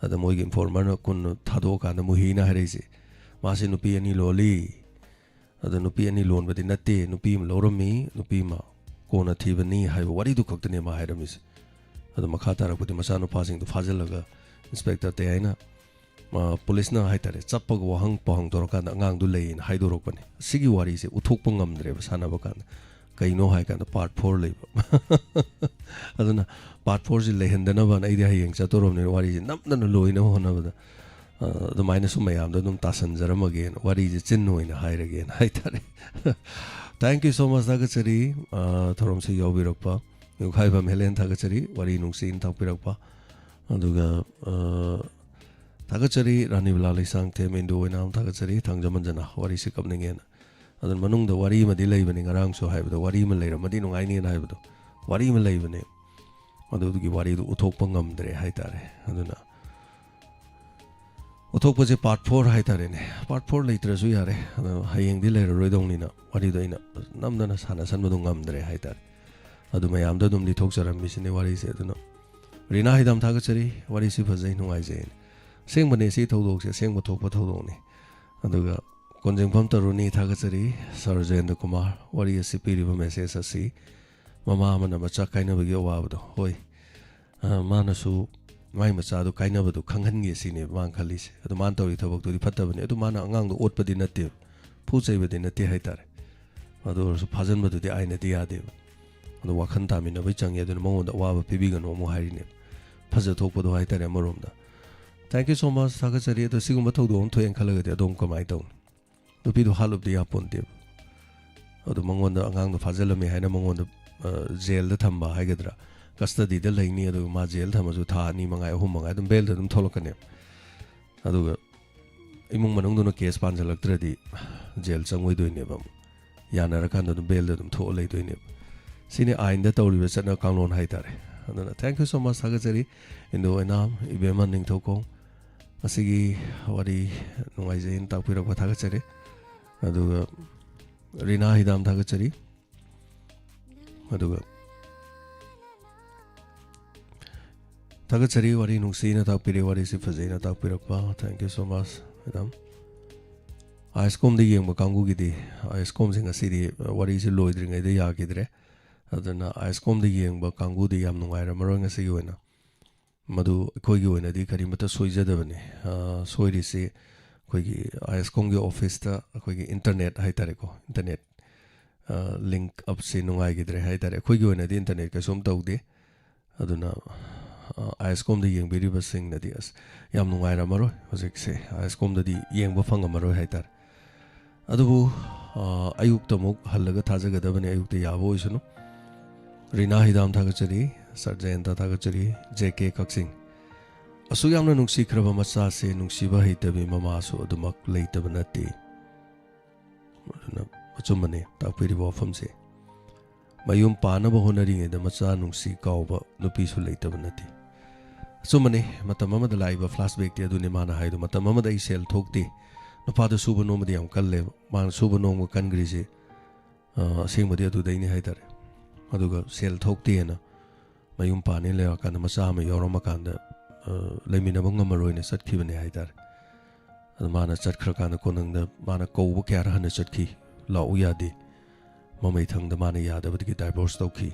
Speaker 1: ꯑꯗ ꯃꯣꯏꯒꯤ ꯏꯟꯐꯣꯔꯃꯔꯅ ꯀꯨꯟꯅ ꯊꯥꯗꯣꯛꯑꯀꯥꯟꯗ ꯃꯨꯍꯤꯅ ꯍꯥꯏꯔꯛꯏꯁꯦ ꯃꯥꯁꯦ ꯅꯨꯄꯤ ꯑꯅꯤ ꯂꯣꯜꯂꯤ ꯑꯗ ꯅꯨꯄꯤ ꯑꯅꯤ ꯂꯣꯟꯕꯗꯤ ꯅꯠꯇꯦ ꯅꯨꯄꯤ ꯑꯃ ꯂꯧꯔꯝꯃꯤ ꯅꯨꯄꯤ ꯑꯃ ꯀꯣꯟꯅ ꯊꯤꯕꯅꯤ ꯍꯥꯏꯕ ꯋꯥꯔꯤꯗꯨ ꯈꯛꯇꯅꯦ ꯃꯥ ꯍꯥꯏꯔꯝꯃꯤꯁꯦ ꯑꯗꯣ ꯃꯈꯥ ꯇꯥꯔꯛꯄꯗꯤ ꯃꯆꯥꯅꯨꯄꯥꯁꯤꯡꯗꯨ ꯐꯥꯖꯤꯜꯂꯒ ꯏꯟꯁꯄꯦꯛꯇꯔ ꯇꯌꯥꯏꯅ ꯄꯨꯂꯤꯁꯅ ꯍꯥꯏꯇꯥꯔꯦ ꯆꯞꯄꯒ ꯋꯥꯍꯪ ꯄꯥꯎꯍꯪ ꯇꯧꯔꯀꯥꯟꯗ ꯑꯉꯥꯡꯗꯨ ꯂꯩꯌꯦꯅ ꯍꯥꯏꯗꯣꯔꯛꯄꯅꯦ ꯁꯤꯒꯤ ꯋꯥꯔꯤꯁꯦ ꯎꯠꯊꯣꯛꯄ ꯉꯝꯗ꯭ꯔꯦꯕ ꯁꯥꯟꯅꯕ ꯀꯥꯟꯗ ꯀꯩꯅꯣ ꯍꯥꯏ ꯀꯥꯟꯗ ꯄꯥꯔꯠ 4 ꯂꯩꯕ ꯑꯗꯨꯅ ꯄꯥꯔꯠ 4ꯁꯤ ꯂꯩꯍꯟꯗꯅꯕꯅ ꯑꯩꯗꯤ ꯍꯌꯦꯡ ꯆꯠꯇꯣꯔꯕꯅꯤꯅ ꯋꯥꯔꯤꯁꯦ ꯅꯝꯗꯅ ꯂꯣꯏꯅꯕ ꯍꯣꯠꯅꯕꯗ ꯑꯗꯨꯃꯥꯏꯅ ꯁꯨꯝ ꯃꯌꯥꯝꯗ ꯑꯗꯨꯝ ꯇꯥꯁꯟꯖꯔꯝꯃꯒꯦꯅ ꯋꯥꯔꯤꯁꯦ ꯆꯤꯟ ꯑꯣꯏꯅ ꯍꯥꯏꯔꯒꯦꯅ ꯍꯥꯏꯇꯥꯔꯦ ꯊꯦꯡꯛ ꯌꯨ ꯁꯣ ꯃꯆ ꯊꯥꯒꯠꯆꯔꯤ ꯊꯧꯔꯝꯁꯤ ꯌꯥꯎꯕꯤꯔꯛꯄ ꯌꯨꯝꯈꯥꯏꯕꯝ ꯍꯦꯂꯦꯟ ꯊꯥꯒꯠꯆꯔꯤ ꯋꯥꯔꯤ ꯅꯨꯡꯁꯤꯅ ꯇꯥꯛꯄꯤꯔꯛꯄ ꯑꯗꯨꯒ ꯊꯥꯒꯠꯆꯔꯤ ꯔꯥꯅꯤꯕꯂꯥ ꯂꯩꯁꯥꯡꯊꯦꯝ ꯏꯟꯗꯨ ꯑꯣꯏꯅꯥꯝ ꯊꯥꯒꯠꯆꯔꯤ ꯊꯥꯡꯖꯃꯟꯖꯅ ꯋꯥꯔꯤꯁꯤ ꯀꯞꯅꯤꯡꯉꯦꯅ ꯑꯗꯨꯅ ꯃꯅꯨꯡꯗ ꯋꯥꯔꯤ ꯑꯃꯗꯤ ꯂꯩꯕꯅꯤ ꯉꯔꯥꯡꯁꯨ ꯍꯥꯏꯕꯗꯣ ꯋꯥꯔꯤ ꯑꯃ ꯂꯩꯔꯝꯃꯗꯤ ꯅꯨꯡꯉꯥꯏꯅꯤꯅ ꯍꯥꯏꯕꯗꯣ ꯋꯥꯔꯤ ꯑꯃ ꯂꯩꯕꯅꯦ ꯑꯗꯨꯒꯤ ꯋꯥꯔꯤꯗꯨ ꯎꯠꯊꯣꯛꯄ ꯉꯝꯗ꯭ꯔꯦ ꯍꯥꯏꯇꯥꯔꯦ ꯑꯗꯨꯅ ꯎꯠꯊꯣꯛꯄꯁꯦ ꯄꯥꯔꯠ 4 ꯍꯥꯏꯇꯥꯔꯦꯅꯦ ꯄꯥꯔꯠ 4 ꯂꯩꯇ꯭ꯔꯁꯨ ꯌꯥꯔꯦ ꯑꯗꯣ ꯍꯌꯦꯡꯗꯤ ꯂꯩꯔꯔꯣꯏꯗꯧꯅꯤꯅ ꯋꯥꯔꯤꯗꯣ ꯑꯩꯅ ꯅꯝꯗꯅ ꯁꯥꯟꯅꯁꯟꯕꯗꯣ ꯉꯝꯗ꯭ꯔꯦ ꯍꯥꯏꯇꯥꯔꯦ ꯑꯗꯨ ꯃꯌꯥꯝꯗ ꯑꯗꯨꯝ ꯂꯤꯊꯣꯛꯆꯔꯝꯃꯤꯁꯤꯅꯦ ꯋꯥꯔꯤꯁꯦ ꯑꯗꯨꯅ ꯔꯤꯅꯥ ꯍꯤꯗꯥꯝ ꯊꯥꯒꯠꯆꯔꯤ ꯋꯥꯔꯤꯁꯤ ꯐꯖꯩ ꯅꯨꯡꯉꯥꯏꯖꯩ ꯑꯁꯦꯡꯕꯅꯦ ꯁꯤ ꯊꯧꯗꯣꯛꯁꯦ ꯑꯁꯦꯡꯕ ꯊꯣꯛꯄ ꯊꯧꯗꯣꯛꯅꯤ ꯑꯗꯨꯒ ꯀꯣꯟꯖꯦꯡꯐꯝ ꯇꯔꯨꯅꯤ ꯊꯥꯒꯠꯆꯔꯤ ꯁꯔ ꯖꯌꯦꯟꯗ꯭ꯔ ꯀꯨꯃꯥꯔ ꯋꯥꯔꯤ ꯑꯁꯤ ꯄꯤꯔꯤꯕ ꯃꯦꯁꯦꯖ ꯑꯁꯤ ꯃꯃꯥ ꯑꯃꯅ ꯃꯆꯥ ꯀꯥꯏꯅꯕꯒꯤ ꯑꯋꯥꯕꯗꯣ ꯍꯣꯏ ꯃꯥꯅꯁꯨ ꯃꯥꯏ ꯃꯆꯥꯗꯣ ꯀꯥꯏꯅꯕꯗꯣ ꯈꯪꯍꯟꯒꯦ ꯁꯤꯅꯦꯕ ꯃꯥꯅ ꯈꯜꯂꯤꯁꯦ ꯑꯗꯣ ꯃꯥꯅ ꯇꯧꯔꯤ ꯊꯕꯛꯇꯨꯗꯤ ꯐꯠꯇꯕꯅꯤ ꯑꯗꯨ ꯃꯥꯅ ꯑꯉꯥꯡꯗꯣ ꯑꯣꯠꯄꯗꯤ ꯅꯠꯇꯦꯕ ꯐꯨ ꯆꯩꯕꯗꯤ ꯅꯠꯇꯦ ꯍꯥꯏꯇꯥꯔꯦ ꯑꯗꯨ ꯑꯣꯏꯔꯁꯨ ꯐꯥꯖꯤꯟꯕꯗꯨꯗꯤ ꯑꯥꯏꯅꯗꯤ ꯌꯥꯗꯦꯕ ꯑꯗꯣ ꯋꯥꯈꯜ ꯇꯥꯃꯤꯟꯅꯕꯩ ꯆꯪꯉꯦ ꯑꯗꯨꯅ ꯃꯉꯣꯟꯗ ꯑꯋꯥꯕ ꯄꯤꯕꯤꯒꯅꯨ ꯑꯃꯨꯛ ꯍꯥꯏꯔꯤꯅꯦꯕ ꯐꯖꯊꯣꯛꯄꯗꯣ ꯍꯥꯏꯇꯥꯔꯦ ꯑꯃꯔꯣꯝꯗ ꯊꯦꯡꯛ ꯌꯨ ꯁꯣ ꯃꯆ ꯊꯥꯒꯠꯆꯔꯤ ꯑꯗꯣ ꯁꯤꯒꯨꯝꯕ ꯊꯧꯗꯣꯛ ꯑꯃ ꯊꯣꯛꯑꯦꯅ ꯈꯜꯂꯒꯗꯤ ꯑꯗꯣꯝ ꯀꯃꯥꯏꯅ ꯇꯧꯅꯤ ꯅꯨꯄꯤꯗꯣ ꯍꯥꯠꯂꯨꯕꯗꯤ ꯌꯥꯄꯣꯟꯇꯦꯕ ꯑꯗꯣ ꯃꯉꯣꯟꯗ ꯑꯉꯥꯡꯗꯣ ꯐꯥꯖꯤꯜꯂꯝꯃꯦ ꯍꯥꯏꯅ ꯃꯉꯣꯟꯗ ꯖꯦꯜꯗ ꯊꯝꯕ ꯍꯥꯏꯒꯗ꯭ꯔꯥ ꯀꯁꯇꯗꯤꯗ ꯂꯩꯅꯤ ꯑꯗꯨꯒ ꯃꯥ ꯖꯦꯜ ꯊꯝꯃꯁꯨ ꯊꯥ 2 ꯃꯉꯥꯏ 3 ꯃꯉꯥꯏ ꯑꯗꯨꯝ ꯕꯦꯜꯗ ꯑꯗꯨꯝ ꯊꯣꯛꯂꯛꯀꯅꯦꯕ ꯑꯗꯨꯒ ꯏꯃꯨꯡ ꯃꯅꯨꯡꯗꯨꯅ ꯀꯦꯁ ꯄꯥꯟꯁꯤꯜꯂꯛꯇ꯭ꯔꯗꯤ ꯖꯦꯜ ꯆꯪꯉꯣꯏꯗꯣꯏꯅꯦꯕ ꯌꯥꯅꯔꯀꯥꯟꯗ ꯑꯗꯨꯝ ꯕꯦꯜꯗ ꯑꯗꯨꯝ ꯊꯣꯛꯑ ꯂꯩꯗꯣꯏꯅꯦꯕ ꯁꯤꯅꯤ ꯑꯥꯏꯟꯗ ꯇꯧꯔꯤꯕ ꯆꯠꯅ ꯀꯥꯡꯂꯣꯟ ꯍꯥꯏꯇꯥꯔꯦ ꯑꯗꯨꯅ ꯊꯦꯡꯛ ꯌꯨ ꯁꯣ ꯃꯆ ꯊꯥꯒꯠꯆꯔꯤ ꯏꯟꯗꯣ ꯑꯣꯏꯅꯥꯝ ꯏꯕꯦꯝꯃ ꯅꯤꯡꯊꯧꯀꯣꯡ ꯃꯁꯤꯒꯤ ꯋꯥꯔꯤ ꯅꯨꯡꯉꯥꯏꯖꯩꯅ ꯇꯥꯛꯄꯤꯔꯛꯄ ꯊꯥꯒꯠꯆꯔꯤ ꯑꯗꯨꯒ ꯔꯤꯅꯥ ꯍꯤꯗꯥꯝ ꯊꯥꯒꯠꯆꯔꯤ ꯑꯗꯨꯒ ꯊꯥꯒꯠꯆꯔꯤ ꯋꯥꯔꯤ ꯅꯨꯡꯁꯤꯅ ꯇꯥꯛꯄꯤꯔꯦ ꯋꯥꯔꯤꯁꯤ ꯐꯖꯩꯅ ꯇꯥꯛꯄꯤꯔꯛꯄ ꯊꯦꯡꯛ ꯌꯨ ꯁꯣ ꯃꯆ ꯍꯤꯗꯥꯝ ꯑꯥꯏꯁꯀꯣꯝꯗ ꯌꯦꯡꯕ ꯀꯥꯡꯕꯨꯒꯤꯗꯤ ꯑꯥꯏꯁꯀꯣꯝꯁꯦ ꯉꯁꯤꯗꯤ ꯋꯥꯔꯤꯁꯤ ꯂꯣꯏꯗ꯭ꯔꯤꯉꯩꯗ ꯌꯥꯈꯤꯗ꯭ꯔꯦ ꯑꯗꯨꯅ ꯑꯥꯏꯁꯀꯣꯝꯗ ꯌꯦꯡꯕ ꯀꯥꯡꯕꯨꯗꯤ ꯌꯥꯝ ꯅꯨꯡꯉꯥꯏꯔꯝꯃꯔꯣꯏ ꯉꯁꯤꯒꯤ ꯑꯣꯏꯅ ꯃꯗꯨ ꯑꯩꯈꯣꯏꯒꯤ ꯑꯣꯏꯅꯗꯤ ꯀꯔꯤꯃꯠꯇ ꯁꯣꯏꯖꯗꯕꯅꯤ ꯁꯣꯏꯔꯤꯁꯤ ꯑꯩꯈꯣꯏꯒꯤ ꯑꯥꯏꯁꯀꯣꯝꯒꯤ ꯑꯣꯐꯤꯁꯇ ꯑꯩꯈꯣꯏꯒꯤ ꯏꯟꯇꯔꯅꯦꯠ ꯍꯥꯏꯇꯥꯔꯦꯀꯣ ꯏꯟꯇꯔꯅꯦꯠ ꯂꯤꯡꯛ ꯑꯞꯁꯤ ꯅꯨꯡꯉꯥꯏꯈꯤꯗ꯭ꯔꯦ ꯍꯥꯏꯇꯥꯔꯦ ꯑꯩꯈꯣꯏꯒꯤ ꯑꯣꯏꯅꯗꯤ ꯏꯟꯇꯔꯅꯦꯠ ꯀꯩꯁꯨꯝ ꯇꯧꯗꯦ ꯑꯗꯨꯅ ꯑꯥꯏꯁꯀꯣꯝꯗ ꯌꯦꯡꯕꯤꯔꯤꯕꯁꯤꯡꯅꯗꯤ ꯑꯁ ꯌꯥꯝ ꯅꯨꯡꯉꯥꯏꯔꯝꯃꯔꯣꯏ ꯍꯧꯖꯤꯛꯁꯦ ꯑꯥꯏꯁꯀꯣꯝꯗꯗꯤ ꯌꯦꯡꯕ ꯐꯪꯉꯝꯃꯔꯣꯏ ꯍꯥꯏꯇꯥꯔꯦ ꯑꯗꯨꯕꯨ ꯑꯌꯨꯛꯇ ꯑꯃꯨꯛ ꯍꯜꯂꯒ ꯊꯥꯖꯒꯗꯕꯅꯤ ꯑꯌꯨꯛꯇ ꯌꯥꯕ ꯑꯣꯏꯁꯅꯨ ꯔꯤꯅꯥ ꯍꯤꯗꯥꯝ ꯊꯥꯒꯠꯆꯔꯤ ꯁꯔ ꯖꯌꯦꯟꯇ ꯊꯥꯒꯠꯆꯔꯤ JK ꯀꯛꯆꯤꯡ ꯑꯁꯨꯛ ꯌꯥꯝꯅ ꯅꯨꯡꯁꯤꯈ꯭ꯔꯕ ꯃꯆꯥꯁꯦ ꯅꯨꯡꯁꯤꯕ ꯍꯩꯇꯕꯤ ꯃꯃꯥꯁꯨ ꯑꯗꯨꯃꯛ ꯂꯩꯇꯕ ꯅꯠꯇꯦ ꯑꯗꯨꯅ ꯑꯆꯨꯝꯕꯅꯤ ꯇꯥꯛꯄꯤꯔꯤꯕ ꯋꯥꯐꯝꯁꯦ ꯃꯌꯨꯝ ꯄꯥꯅꯕ ꯍꯣꯠꯅꯔꯤꯉꯩꯗ ꯃꯆꯥ ꯅꯨꯡꯁꯤ ꯀꯥꯎꯕ ꯅꯨꯄꯤꯁꯨ ꯂꯩꯇꯕ ꯅꯠꯇꯦ ꯑꯆꯨꯝꯕꯅꯤ ꯃꯇꯝ ꯑꯃꯗ ꯂꯥꯛꯏꯕ ꯐ꯭ꯂꯥꯁꯕꯦꯛꯇꯤ ꯑꯗꯨꯅꯤ ꯃꯥꯅ ꯍꯥꯏꯗꯣ ꯃꯇꯝ ꯑꯃꯗ ꯑꯩ ꯁꯦꯜ ꯊꯣꯛꯇꯦ ꯅꯨꯄꯥꯗ ꯁꯨꯕ ꯅꯣꯝꯕꯗꯤ ꯌꯥꯝ ꯀꯜꯂꯦꯕ ꯃꯥꯅ ꯁꯨꯕ ꯅꯣꯝꯕ ꯀꯟꯈ꯭ꯔꯤꯁꯦ ꯑꯁꯦꯡꯕꯗꯤ ꯑꯗꯨꯗꯩꯅꯤ ꯍꯥꯏꯇꯥꯔꯦ ꯑꯗꯨꯒ ꯁꯦꯜ ꯊꯣꯛꯇꯦꯅ ꯃꯌꯨꯝ ꯄꯥꯅꯦ ꯂꯩꯔꯀꯥꯟꯗ ꯃꯆꯥ ꯑꯃ ꯌꯥꯎꯔꯝꯃꯀꯥꯟꯗ ꯂꯩꯃꯤꯟꯅꯕ ꯉꯝꯃꯔꯣꯏꯅ ꯆꯠꯈꯤꯕꯅꯦ ꯍꯥꯏꯇꯥꯔꯦ ꯑꯗꯨ ꯃꯥꯅ ꯆꯠꯈ꯭ꯔꯀꯥꯟꯗ ꯀꯣꯟꯅꯪꯗ ꯃꯥꯅ ꯀꯧꯕ ꯀꯌꯥꯔ ꯍꯟꯅ ꯆꯠꯈꯤ ꯂꯥꯛꯎ ꯌꯥꯗꯦ ꯃꯃꯩꯊꯪꯗ ꯃꯥꯅ ꯌꯥꯗꯕꯗꯒꯤ ꯗꯥꯏꯚꯣꯔꯁ ꯇꯧꯈꯤ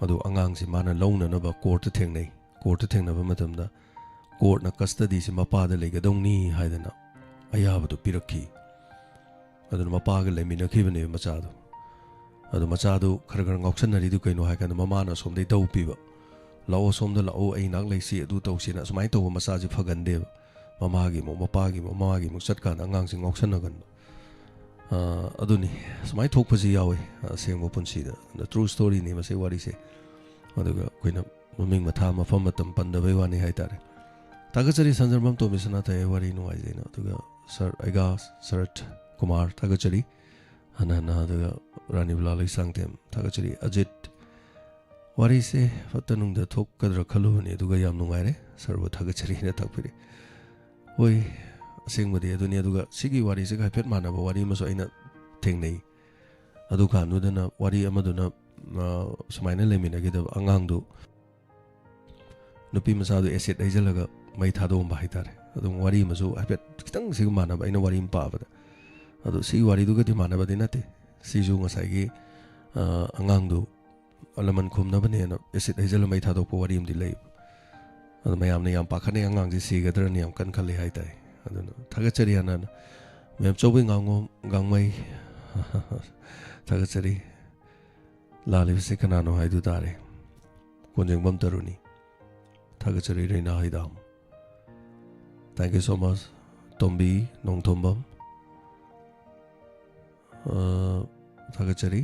Speaker 1: ꯑꯗꯨ ꯑꯉꯥꯡꯁꯤ ꯃꯥꯅ ꯂꯧꯅꯅꯕ ꯀꯣꯔꯠꯇ ꯊꯦꯡꯅꯩ ꯀꯣꯔꯠꯇ ꯊꯦꯡꯅꯕ ꯃꯇꯝꯗ ꯀꯣꯔꯠꯅ ꯀꯁꯇꯗꯤꯁꯤ ꯃꯄꯥꯗ ꯂꯩꯒꯗꯧꯅꯤ ꯍꯥꯏꯗꯅ ꯑꯌꯥꯕꯗꯨ ꯄꯤꯔꯛꯈꯤ ꯑꯗꯨꯅ ꯃꯄꯥꯒ ꯂꯩꯃꯤꯟꯅꯈꯤꯕꯅꯦꯕ ꯃꯆꯥꯗꯣ ꯑꯗꯣ ꯃꯆꯥꯗꯨ ꯈꯔ ꯈꯔ ꯉꯥꯎꯁꯟꯅꯔꯤꯗꯨ ꯀꯩꯅꯣ ꯍꯥꯏꯀꯥꯟꯗ ꯃꯃꯥꯅ ꯑꯁꯣꯝꯗꯩ ꯗꯧ ꯄꯤꯕ ꯂꯥꯛꯑꯣ ꯁꯣꯝꯗ ꯂꯥꯛꯑꯣ ꯑꯩ ꯅꯥꯛ ꯂꯩꯁꯤ ꯑꯗꯨ ꯇꯧꯁꯤꯅ ꯑꯁꯨꯃꯥꯏꯅ ꯇꯧꯕ ꯃꯆꯥꯁꯤ ꯐꯒꯟꯗꯦꯕ ꯃꯃꯥꯒꯤ ꯑꯃꯨꯛ ꯃꯄꯥꯒꯤ ꯑꯃꯨꯛ ꯃꯃꯥꯒꯤ ꯑꯃꯨꯛ ꯆꯠꯀꯥꯟꯗ ꯑꯉꯥꯡꯁꯤ ꯉꯥꯎꯁꯟꯅꯒꯟꯕ ꯑꯗꯨꯅꯤ ꯁꯨꯃꯥꯏꯅ ꯊꯣꯛꯄꯁꯤ ꯌꯥꯎꯋꯤ ꯑꯁꯦꯡꯕ ꯄꯨꯟꯁꯤꯗ ꯇ꯭ꯔꯨ ꯁ꯭ꯇꯣꯔꯤꯅꯤ ꯃꯁꯤ ꯋꯥꯔꯤꯁꯦ ꯑꯗꯨꯒ ꯑꯩꯈꯣꯏꯅ ꯃꯃꯤꯡ ꯃꯊꯥ ꯃꯐꯝ ꯃꯇꯝ ꯄꯟꯗꯕꯩ ꯋꯥꯅꯤ ꯍꯥꯏꯇꯥꯔꯦ ꯊꯥꯒꯠꯆꯔꯤ ꯁꯟꯖꯔꯃꯝ ꯇꯣꯝꯕꯤꯁꯅꯥ ꯊꯌꯥꯏ ꯋꯥꯔꯤ ꯅꯨꯡꯉꯥꯏꯖꯩꯅ ꯑꯗꯨꯒ ꯁꯔ ꯑꯩꯒꯥ ꯁꯔꯠ ꯀꯨꯃꯥꯔ ꯊꯥꯒꯠꯆꯔꯤ ꯍꯟꯅ ꯍꯟꯅ ꯑꯗꯨꯒ ꯔꯥꯅꯤꯕꯨꯂꯥ ꯂꯩꯁꯥꯡꯊꯦꯝ ꯊꯥꯒꯠꯆꯔꯤ ꯑꯖꯤꯠ ꯋꯥꯔꯤꯁꯦ ꯐꯠꯇ ꯅꯨꯡꯗ ꯊꯣꯛꯀꯗ꯭ꯔꯥ ꯈꯜꯂꯨꯕꯅꯤ ꯑꯗꯨꯒ ꯌꯥꯝ ꯅꯨꯡꯉꯥꯏꯔꯦ ꯁꯔꯕꯨ ꯊꯥꯒꯠꯆꯔꯤꯅ ꯇꯥꯛꯄꯤꯔꯤ ꯍꯣꯏ ꯑꯁꯦꯡꯕꯗꯤ ꯑꯗꯨꯅꯤ ꯑꯗꯨꯒ ꯁꯤꯒꯤ ꯋꯥꯔꯤꯁꯤꯒ ꯍꯥꯏꯐꯦꯠ ꯃꯥꯟꯅꯕ ꯋꯥꯔꯤ ꯑꯃꯁꯨ ꯑꯩꯅ ꯊꯦꯡꯅꯩ ꯑꯗꯨꯀꯥꯟꯗꯨꯗꯅ ꯋꯥꯔꯤ ꯑꯃꯗꯨꯅ ꯁꯨꯃꯥꯏꯅ ꯂꯩꯃꯤꯟꯅꯈꯤꯗꯕ ꯑꯉꯥꯡꯗꯨ ꯅꯨꯄꯤ ꯃꯆꯥꯗꯨ ꯑꯦꯁꯤഡ് ꯍꯩꯖꯤꯜꯂꯒ ꯃꯩ ꯊꯥꯗꯣꯛꯑꯝꯕ ꯍꯥꯏꯇꯥꯔꯦ ꯑꯗꯨꯝ ꯋꯥꯔꯤ ꯑꯃꯁꯨ ꯍꯥꯏꯐꯦꯠ ꯈꯤꯇꯪ ꯁꯤꯒ ꯃꯥꯟꯅꯕ ꯑꯩꯅ ꯋꯥꯔꯤ ꯑꯃ ꯄꯥꯕꯗ ꯑꯗꯣ ꯁꯤꯒꯤ ꯋꯥꯔꯤꯗꯨꯒꯗꯤ ꯃꯥꯟꯅꯕꯗꯤ ꯅꯠꯇꯦ ꯁꯤꯁꯨ ꯉꯁꯥꯏꯒꯤ ꯑꯉꯥꯡꯗꯨ ꯑꯂꯃꯟ ꯈꯨꯝꯅꯕꯅꯦꯅ ꯑꯦꯁꯤഡ് ꯍꯩꯖꯤꯜꯂ ꯃꯩ ꯊꯥꯗꯣꯛꯄ ꯋꯥꯔꯤ ꯑꯃꯗꯤ ꯂꯩꯕ ꯑꯗꯣ ꯃꯌꯥꯝꯅ ꯌꯥꯝ ꯄꯥꯈꯠꯅꯩ ꯑꯉꯥꯡꯁꯤ ꯁꯤꯒꯗ꯭ꯔꯅ ꯌꯥꯝ ꯀꯟꯅ ꯈꯜꯂꯤ ꯍꯥꯏꯇꯥꯔꯦ ꯑꯗꯨꯅ ꯊꯥꯒꯠꯆꯔꯤ ꯍꯥꯟꯅ ꯃꯦꯝ ꯆꯧꯕꯤ ꯉꯥꯡꯉꯣꯝ ꯒꯥꯡꯃꯩ ꯊꯥꯒꯠꯆꯔꯤ ꯂꯥꯜꯂꯤꯕꯁꯤ ꯀꯅꯥꯅꯣ ꯍꯥꯏꯗꯨ ꯇꯥꯔꯦ ꯀꯣꯟꯖꯦꯡꯕꯝ ꯇꯔꯨꯅꯤ ꯊꯥꯒꯠꯆꯔꯤ ꯔꯩꯅꯥ ꯍꯩꯗꯥꯝ ꯊꯦꯡꯛ ꯌꯨ ꯁꯣ ꯃꯆ ꯇꯣꯝꯕꯤ ꯅꯣꯡꯊꯣꯝꯕꯝ ꯊꯥꯒꯠꯆꯔꯤ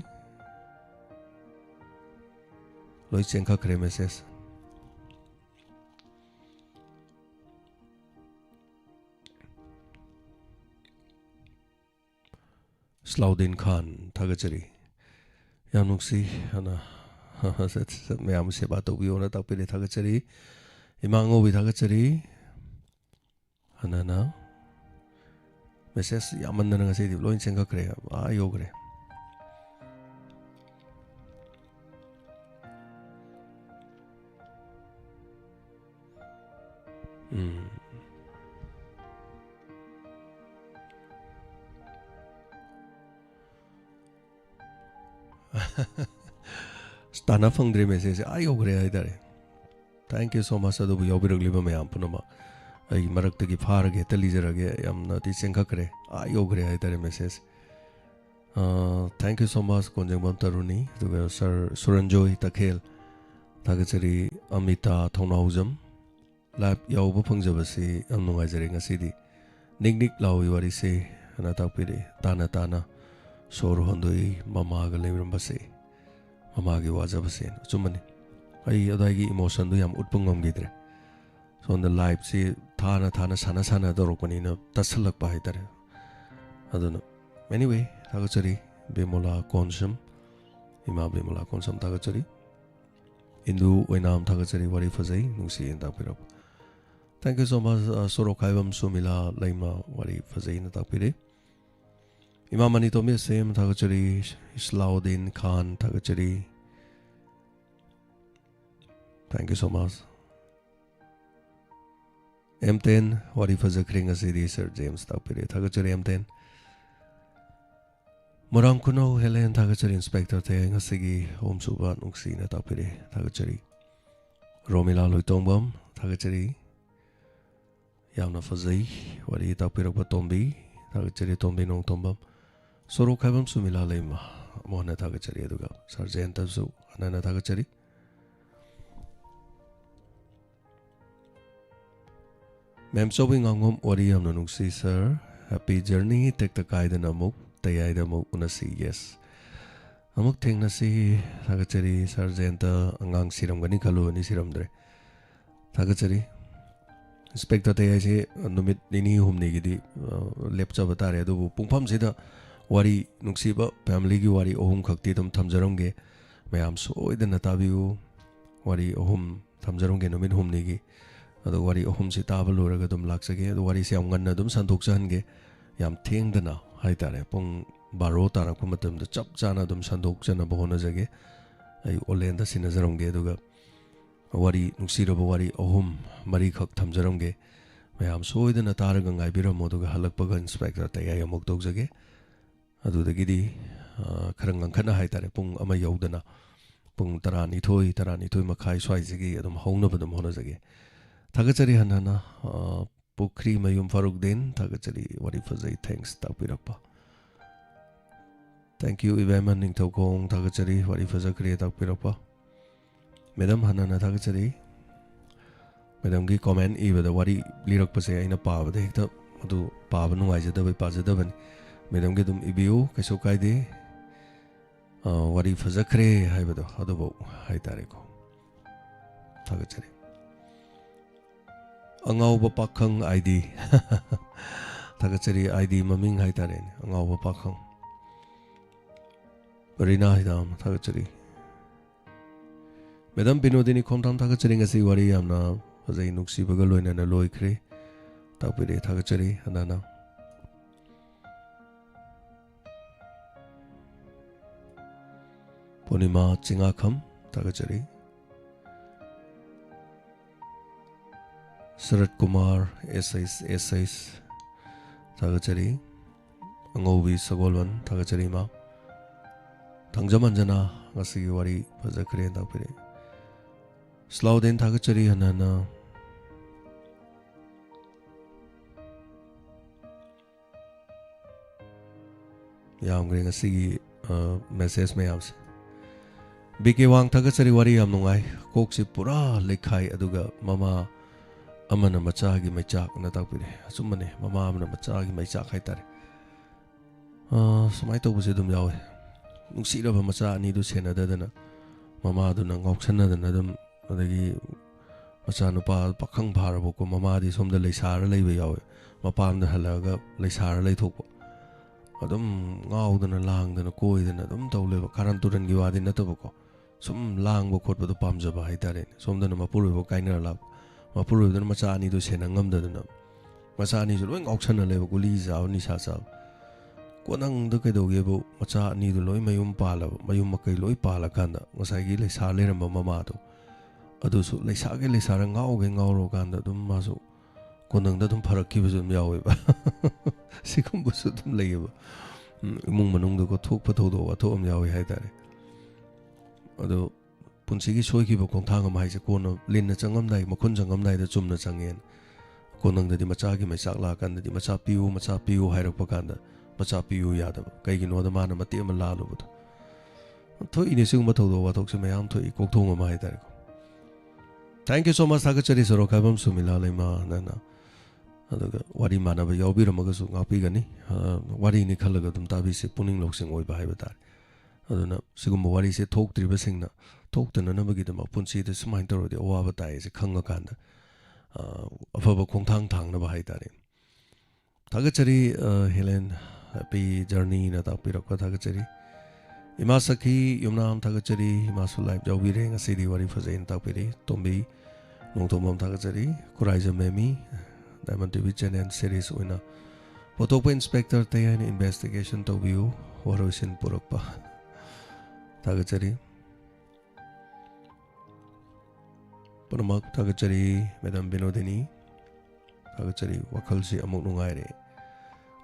Speaker 1: ꯂꯣꯏ ꯆꯦꯟꯈꯠꯈ꯭ꯔꯦ ꯃꯦꯁꯦꯖ ꯁ꯭ꯂꯥꯎꯗꯤꯟ ꯈꯥꯟ ꯊꯥꯒꯠꯆꯔꯤ ꯌꯥꯝ ꯅꯨꯡꯁꯤ ꯍꯥꯟꯅ ꯃꯌꯥꯝ ꯁꯦꯕꯥ ꯇꯧꯕꯤꯌꯣꯅ ꯇꯥꯛꯄꯤꯔꯦ ꯊꯥꯒꯠꯆꯔꯤ ꯏꯃꯥ ꯉꯧꯕꯤ ꯊꯥꯒꯠꯆꯔꯤ ꯍꯟꯅ ꯃꯦꯁꯦꯖ ꯌꯥꯝꯃꯟꯗꯅ ꯉꯁꯤꯗꯤ ꯂꯣꯏ ꯆꯦꯟꯈꯠꯈ꯭ꯔꯦ ꯌꯧꯈ꯭ꯔꯦ ꯇꯥꯟꯅ ꯐꯪꯗ꯭ꯔꯦ ꯃꯦꯁꯦꯖꯁꯦ ꯌꯧꯈ꯭ꯔꯦ ꯍꯥꯏꯇꯥꯔꯦ ꯊꯦꯡꯛ ꯌꯨ ꯁꯣ ꯃꯆ ꯑꯗꯨꯕꯨ ꯌꯥꯎꯕꯤꯔꯛꯂꯤꯕ ꯃꯌꯥꯝ ꯄꯨꯝꯅꯃꯛ ꯑꯩ ꯃꯔꯛꯇꯒꯤ ꯐꯥꯔꯒ ꯍꯦꯛꯇ ꯂꯤꯖꯔꯒꯦ ꯌꯥꯝꯅꯗꯤ ꯆꯦꯟꯈꯠꯈ꯭ꯔꯦ ꯌꯧꯈ꯭ꯔꯦ ꯍꯥꯏꯇꯥꯔꯦ ꯃꯦꯁꯦꯖ ꯊꯦꯡꯛ ꯌꯨ ꯁꯣ ꯃꯆ ꯀꯣꯟꯖꯦꯡꯕꯝ ꯇꯔꯨꯅꯤ ꯑꯗꯨꯒ ꯁꯔ ꯁꯨꯔꯟꯖꯣꯏ ꯇꯈꯦꯜ ꯊꯥꯒꯠꯆꯔꯤ ꯑꯃꯤꯇꯥ ꯊꯧꯅꯥꯎꯖꯝ ꯂꯥꯏꯚ ꯌꯥꯎꯕ ꯐꯪꯖꯕꯁꯤ ꯌꯥꯝ ꯅꯨꯡꯉꯥꯏꯖꯔꯦ ꯉꯁꯤꯗꯤ ꯅꯤꯛ ꯅꯤꯛ ꯂꯥꯎꯏ ꯋꯥꯔꯤꯁꯦ ꯍꯥꯏꯅ ꯇꯥꯛꯄꯤꯔꯤ ꯇꯥꯅ ꯇꯥꯅ ꯁꯣꯔ ꯍꯣꯟꯗꯣꯛꯏ ꯃꯃꯥꯒ ꯂꯩꯔꯝꯕꯁꯦ ꯃꯃꯥꯒꯤ ꯋꯥꯖꯕꯁꯦ ꯑꯆꯨꯝꯕꯅꯤ ꯑꯩ ꯑꯗꯥꯏꯒꯤ ꯏꯃꯣꯁꯟꯗꯨ ꯌꯥꯝ ꯎꯠꯄ ꯉꯝꯈꯤꯗ꯭ꯔꯦ ꯁꯣꯝꯗ ꯂꯥꯏꯚꯁꯤ ꯊꯥꯅ ꯁꯥꯟꯅ ꯇꯧꯔꯛꯄꯅꯤꯅ ꯇꯠꯁꯜꯂꯛꯄ ꯍꯥꯏꯇꯥꯔꯦ ꯑꯗꯨꯅ ꯑꯦꯅꯤꯋꯦ ꯊꯥꯒꯠꯆꯔꯤ ꯕꯦꯃꯣꯂꯥ ꯀꯣꯟꯁꯝ ꯏꯃꯥ ꯕꯦꯃꯣꯂꯥ ꯀꯣꯟꯁꯝ ꯊꯥꯒꯠꯆꯔꯤ ꯏꯟꯗꯨ ꯑꯣꯏꯅꯥꯝ ꯊꯥꯒꯠꯆꯔꯤ ꯋꯥꯔꯤ ꯐꯖꯩ ꯅꯨꯡꯁꯤꯅ ꯇꯥꯛꯄꯤꯔꯛꯄ ꯊꯦꯡꯛ ꯌꯨ ꯁꯣ ꯃꯆ ꯁꯣꯔꯣꯛꯈꯥꯏꯕꯝ ꯁꯨꯃꯤꯂꯥ ꯂꯩꯃ ꯋꯥꯔꯤ ꯐꯖꯩꯅ ꯇꯥꯛꯄꯤꯔꯤ ꯏꯃꯥ ꯃꯅꯤꯇꯣꯝꯕꯤ ꯁꯦꯝ ꯊꯥꯒꯠꯆꯔꯤ ꯏꯁꯂꯥꯎꯗꯤꯟ ꯈꯥꯟ ꯊꯥꯒꯠꯆꯔꯤ thank you so much M10 wari fazakre ngasidi Sir James tapire thagachari M10 Moram kuno Helen thagachari Inspector the ngasigi Home Suba nungsi na tapire thagachari Romila Loitongbam thagachari Yamna fazai wari tapirak Tombi thagachari Tombi nong tombam Soro khaibam sumila leima mohna thagachari aduga Sergeant su anana thagachari Ma'am Sobing Angom Wari Nungsi sir. Happy journey. Take the guide and amuk. Tayay da muk unasi yes. Amuk ting nasi Thagachari Sargenta Angang Siram Gani Kalu ni Siram Dre. Thagachari Inspector Tayay si Numit Nini Humni Gidi Lepcha Batare Dubu Pungpam Sida Wari Nungsiba Family Gi Wari Ohum Kakti Tam Tamjarongge Mayam Soy the Natabiu Wari Ohum Tamjarongge Numit Humni Gi ado wari ohum si taba luraga dum laksage ado wari si am ganna dum sandokjange yam thengdana haitare pung 12 tarakpa matamda chap chana dum sandokjana bohona jage ai olenda sinajarongge aduga wari nuksiraba wari ohum mari khak thamjarongge mayam soidana taraga ngaibiramo aduga halakpaga inspector tayay amok togjage adudagidi kharang angkhana haitare pung ama yaudana pung 12 makhai swaijigi adum haunabadum hona jage Thagachari Hanana Pukri Mayum Farukdin Thagachari Wari Fazai thanks Tapirakpa. Thank you Ivaman Ningtokong Thagachari Wari Fazakri Tapirakpa. Madam हनना थागचरी madam की comment इबदा वारी लिरकपसे आइना पाबदे हेक्ता अदु पाब नुंगाइजदबै पाजदबनि madam की दुम इबियो कैसो कायदे वारी फजखरे हाइबदो अदुबो हाइतारेको थागचरी अंगाउबा पाखंग आईडी थागचरी आईडी ममिंग हाइतारे अंगाउबा पाखंग बरिना हिदाम थागचरी मैडम बिनोदिनी खोमथाम थागचरी ngasi wari yamna fazai nuksibaga loinana loikre takpire थागचरी hanana Ponima Chingakham थागचरी Sarat Kumar S.S. थागचरी Angobi Sagolwan थागचरी ma Thangjamanjana ngasi wari fazakre takpire Slaudin थागचरी hanana yamgre ngasi message me yapse BK Wang थागचरी wari yam nungai kokse pura lekhai aduga mama amana macha gi maichak na takpire asumane mama amana macha gi maichak haitare samai to buse dum yawe nungsira ba macha ani du sena dadana mama du na ngauksana dana dum adagi macha no pa pakhang bharabo ko mama di somda leisara leiba yawe mapam da halaga leisara leithokpo adum ngaudana langdana koidana adum tawleba karan turan gi wadi natabako sum langbo khotba do pamjaba haitare somdana mapurbo kainara lak mapurbo dana macha ani do sena ngamdadana macha ani ju loi ngauksana leba guli jaw ni sa sa konang da kaidogebo macha ani do loi mayum pala mayum makai loi pala kanda ngasai gi leisa leramba mama do adu su leisa ge leisa ra ngauge ngauro kanda dum masu konang da dum pharakki bujum yawe ba sikum busu dum leiba imung manung do ko thok patho do wa thom yawe haitare ado punsigi soiki ba kongthang am haise kono linna changam dai makhun changam dai da chumna changen konang da di macha gi mai chak la kan da di macha piu hairak pa kan da macha piu ya da kai gi no da mana mate ma la lu bu thoi ni sing ma tho do wa thok se mayam thoi kok thong ma haitare ko thank you so much थागचरी soro kabam sumila lema nana aduga wari mana ba yawbi ramaga su ngapi gani wari ni khalaga dum tabi se puning loksing oi ba haiba tar aduna sigum wari se thok triba singna thok tana na bagi dama punsi de sumain taro de owa ba tai se khanga kanda afaba khongthang thang na ba hai tare थागचरी helen happy journey na ta pirakwa थागचरी ima sakhi yumnam थागचरी himasu live jawbi re ngasi di wari fazain ta piri tombi nongtomam थागचरी kuraija memi Diamond TV channel series oina Potopo inspector tayan investigation to view worosin purakpa थागचरी Panamak थागचरी Madam Binodini थागचरी wakal si amok nungai re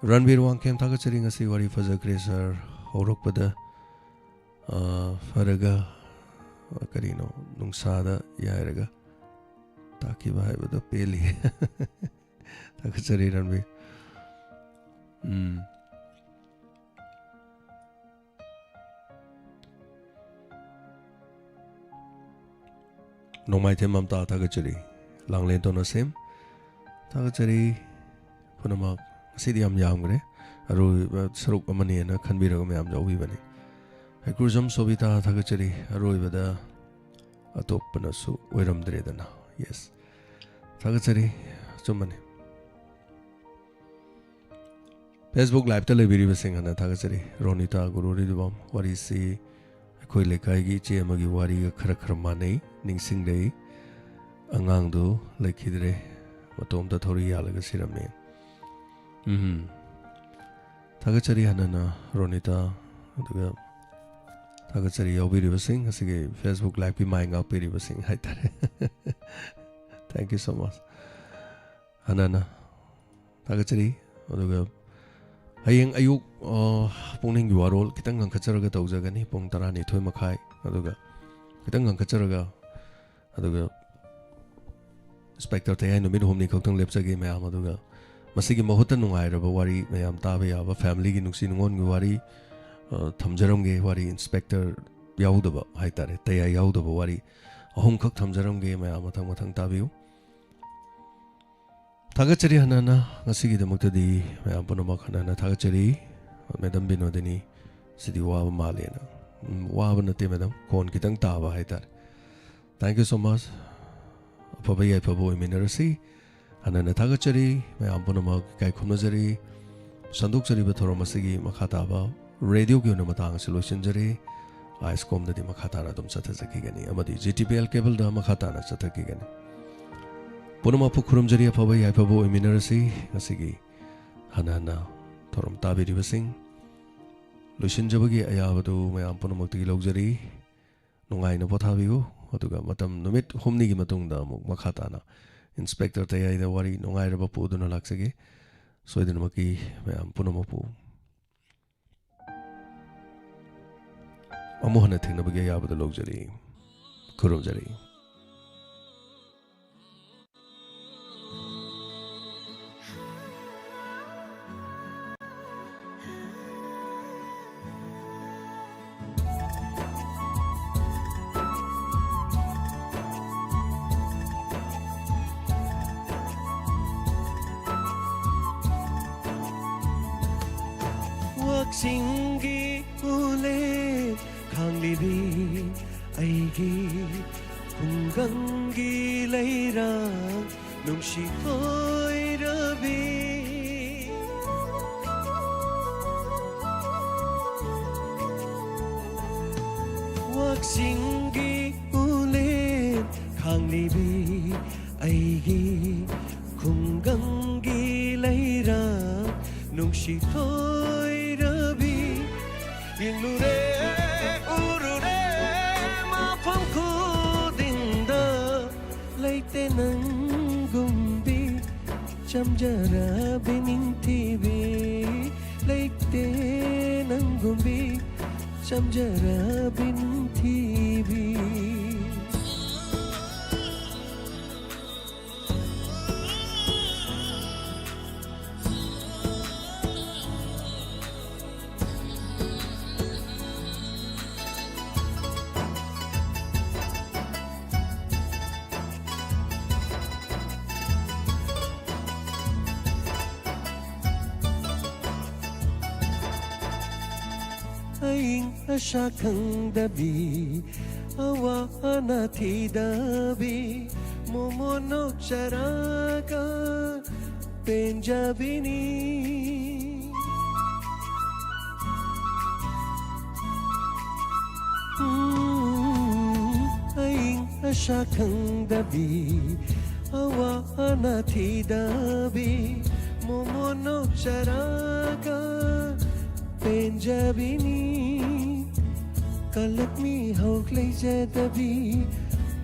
Speaker 1: Ranbir Wangkem थागचरी ngasi wari fazakre sir horokpada faraga karino nungsada yairaga taki bahai bada peli थागचरी Ranbir Nongmai them mamta थागचरी langlen to na sem थागचरी punamak sidiam yamgre aru saruk amani na khanbiraga mayam jawbi bani Hakruzam Sobita थागचरी aroibada atopana su oiramdre dana yes थागचरी chumani Facebook live ta lebiri basing hana थागचरी Ronita Gururi dubam wari si khoi lekai gi che amagi wari ga khara khara manei ningsing dei angang du lekhidre matom ta thori yalaga sirame थागचरी hanana Ronita aduga थागचरी yawbiri basing asige Facebook live pi mai ngak piri basing haitare thank you so much hanana थागचरी aduga hayeng ayuk pungning gi warol kitang ngang khacharaga tawjagani pung 12 makhai aduga kitang ngang khacharaga aduga inspector tayan numid homni khotang lepchagi mayam aduga masigi mahutan nungai raba wari mayam tabe yaba family gi nuksi ngon gi wari thamjaram ge wari inspector yaudaba haitare taya yaudaba wari ahumkhak thamjaramge mayam mathang mathang tabiu thagachari hanana ngasigi damuktadi mayam punamak hanana thagachari madam binodini sidi waba malena waba nate madam kon kitang taba haitar thank you so much apabai apabu iminarasi hanana thagachari mayam punamak kai khumnajari sandukjari bathoram asigi makhataba radio ki ona matang solution jari ISCOM dadi makhatana dum chathakigani amadi GTPL cable da makhatana chathakigani punama pukhurum jari apabai apabu iminarasi asigi hanana thoram tabiri basing lusin jabagi ayabadu mayam punamakti logjari nungai na pothabiu aduga matam numit humni gi matungda amuk makhatana inspector tayai da wari nungai raba puduna laksage soidinamaki mayam punamapu amuhana thingnabagi ayabadu logjari kurum jari
Speaker 2: Waksingi ule khanglibi aigi kungangi leira nungshi hoirabi Waksingi ule khanglibi aigi kungangi leira nungshi Inure urure mafam khudinda leite nangumbi chamjara benintibi leite nangumbi chamjara benintibi Aing asya kang dabi awa anati dabi momonok charaka penjabini Aing asya kang dabi awa anati dabi momonok charaka penjabini kalakmi hauklai jadabi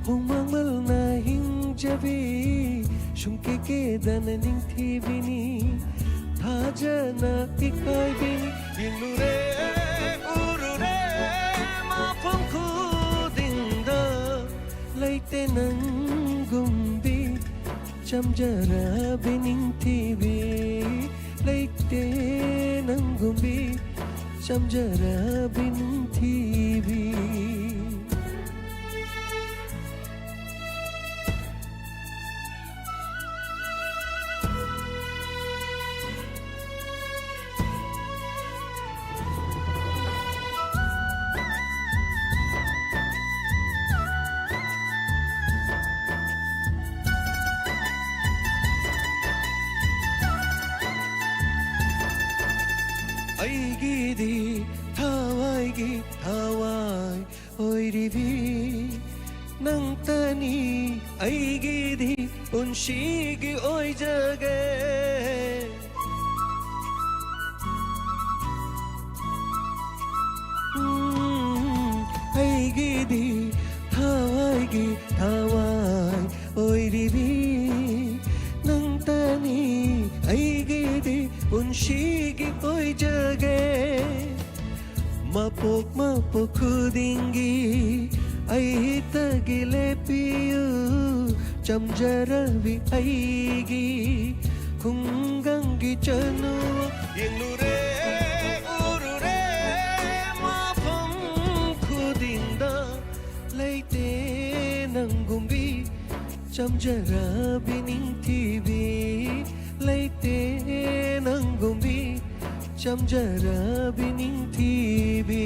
Speaker 2: humangmal na hingjabi shumke ke dananing thibini thajana ikai bini inure urure mafam khudinda leite nangumbi chamjara bening thibi leite nangumbi chamjara bintibi Aigidi thawai oiribi nang tani aigidi unshigi oi jage aigidi thawai oiribi nang tani aigidi unshigi oi jage mapok khudingi aitagile piyu chamjaravi aigi kungangi chanu inure urure mafam khudinda leite ꯅꯪꯒꯨꯝꯕꯤ ꯆꯝꯖꯔꯕꯤ ꯅꯤꯡꯊꯤꯕꯤ ꯂꯩꯇꯦ ꯅꯪꯒꯨꯝꯕꯤ ꯆꯝꯖꯔꯕꯤ ꯅꯤꯡꯊꯤꯕꯤ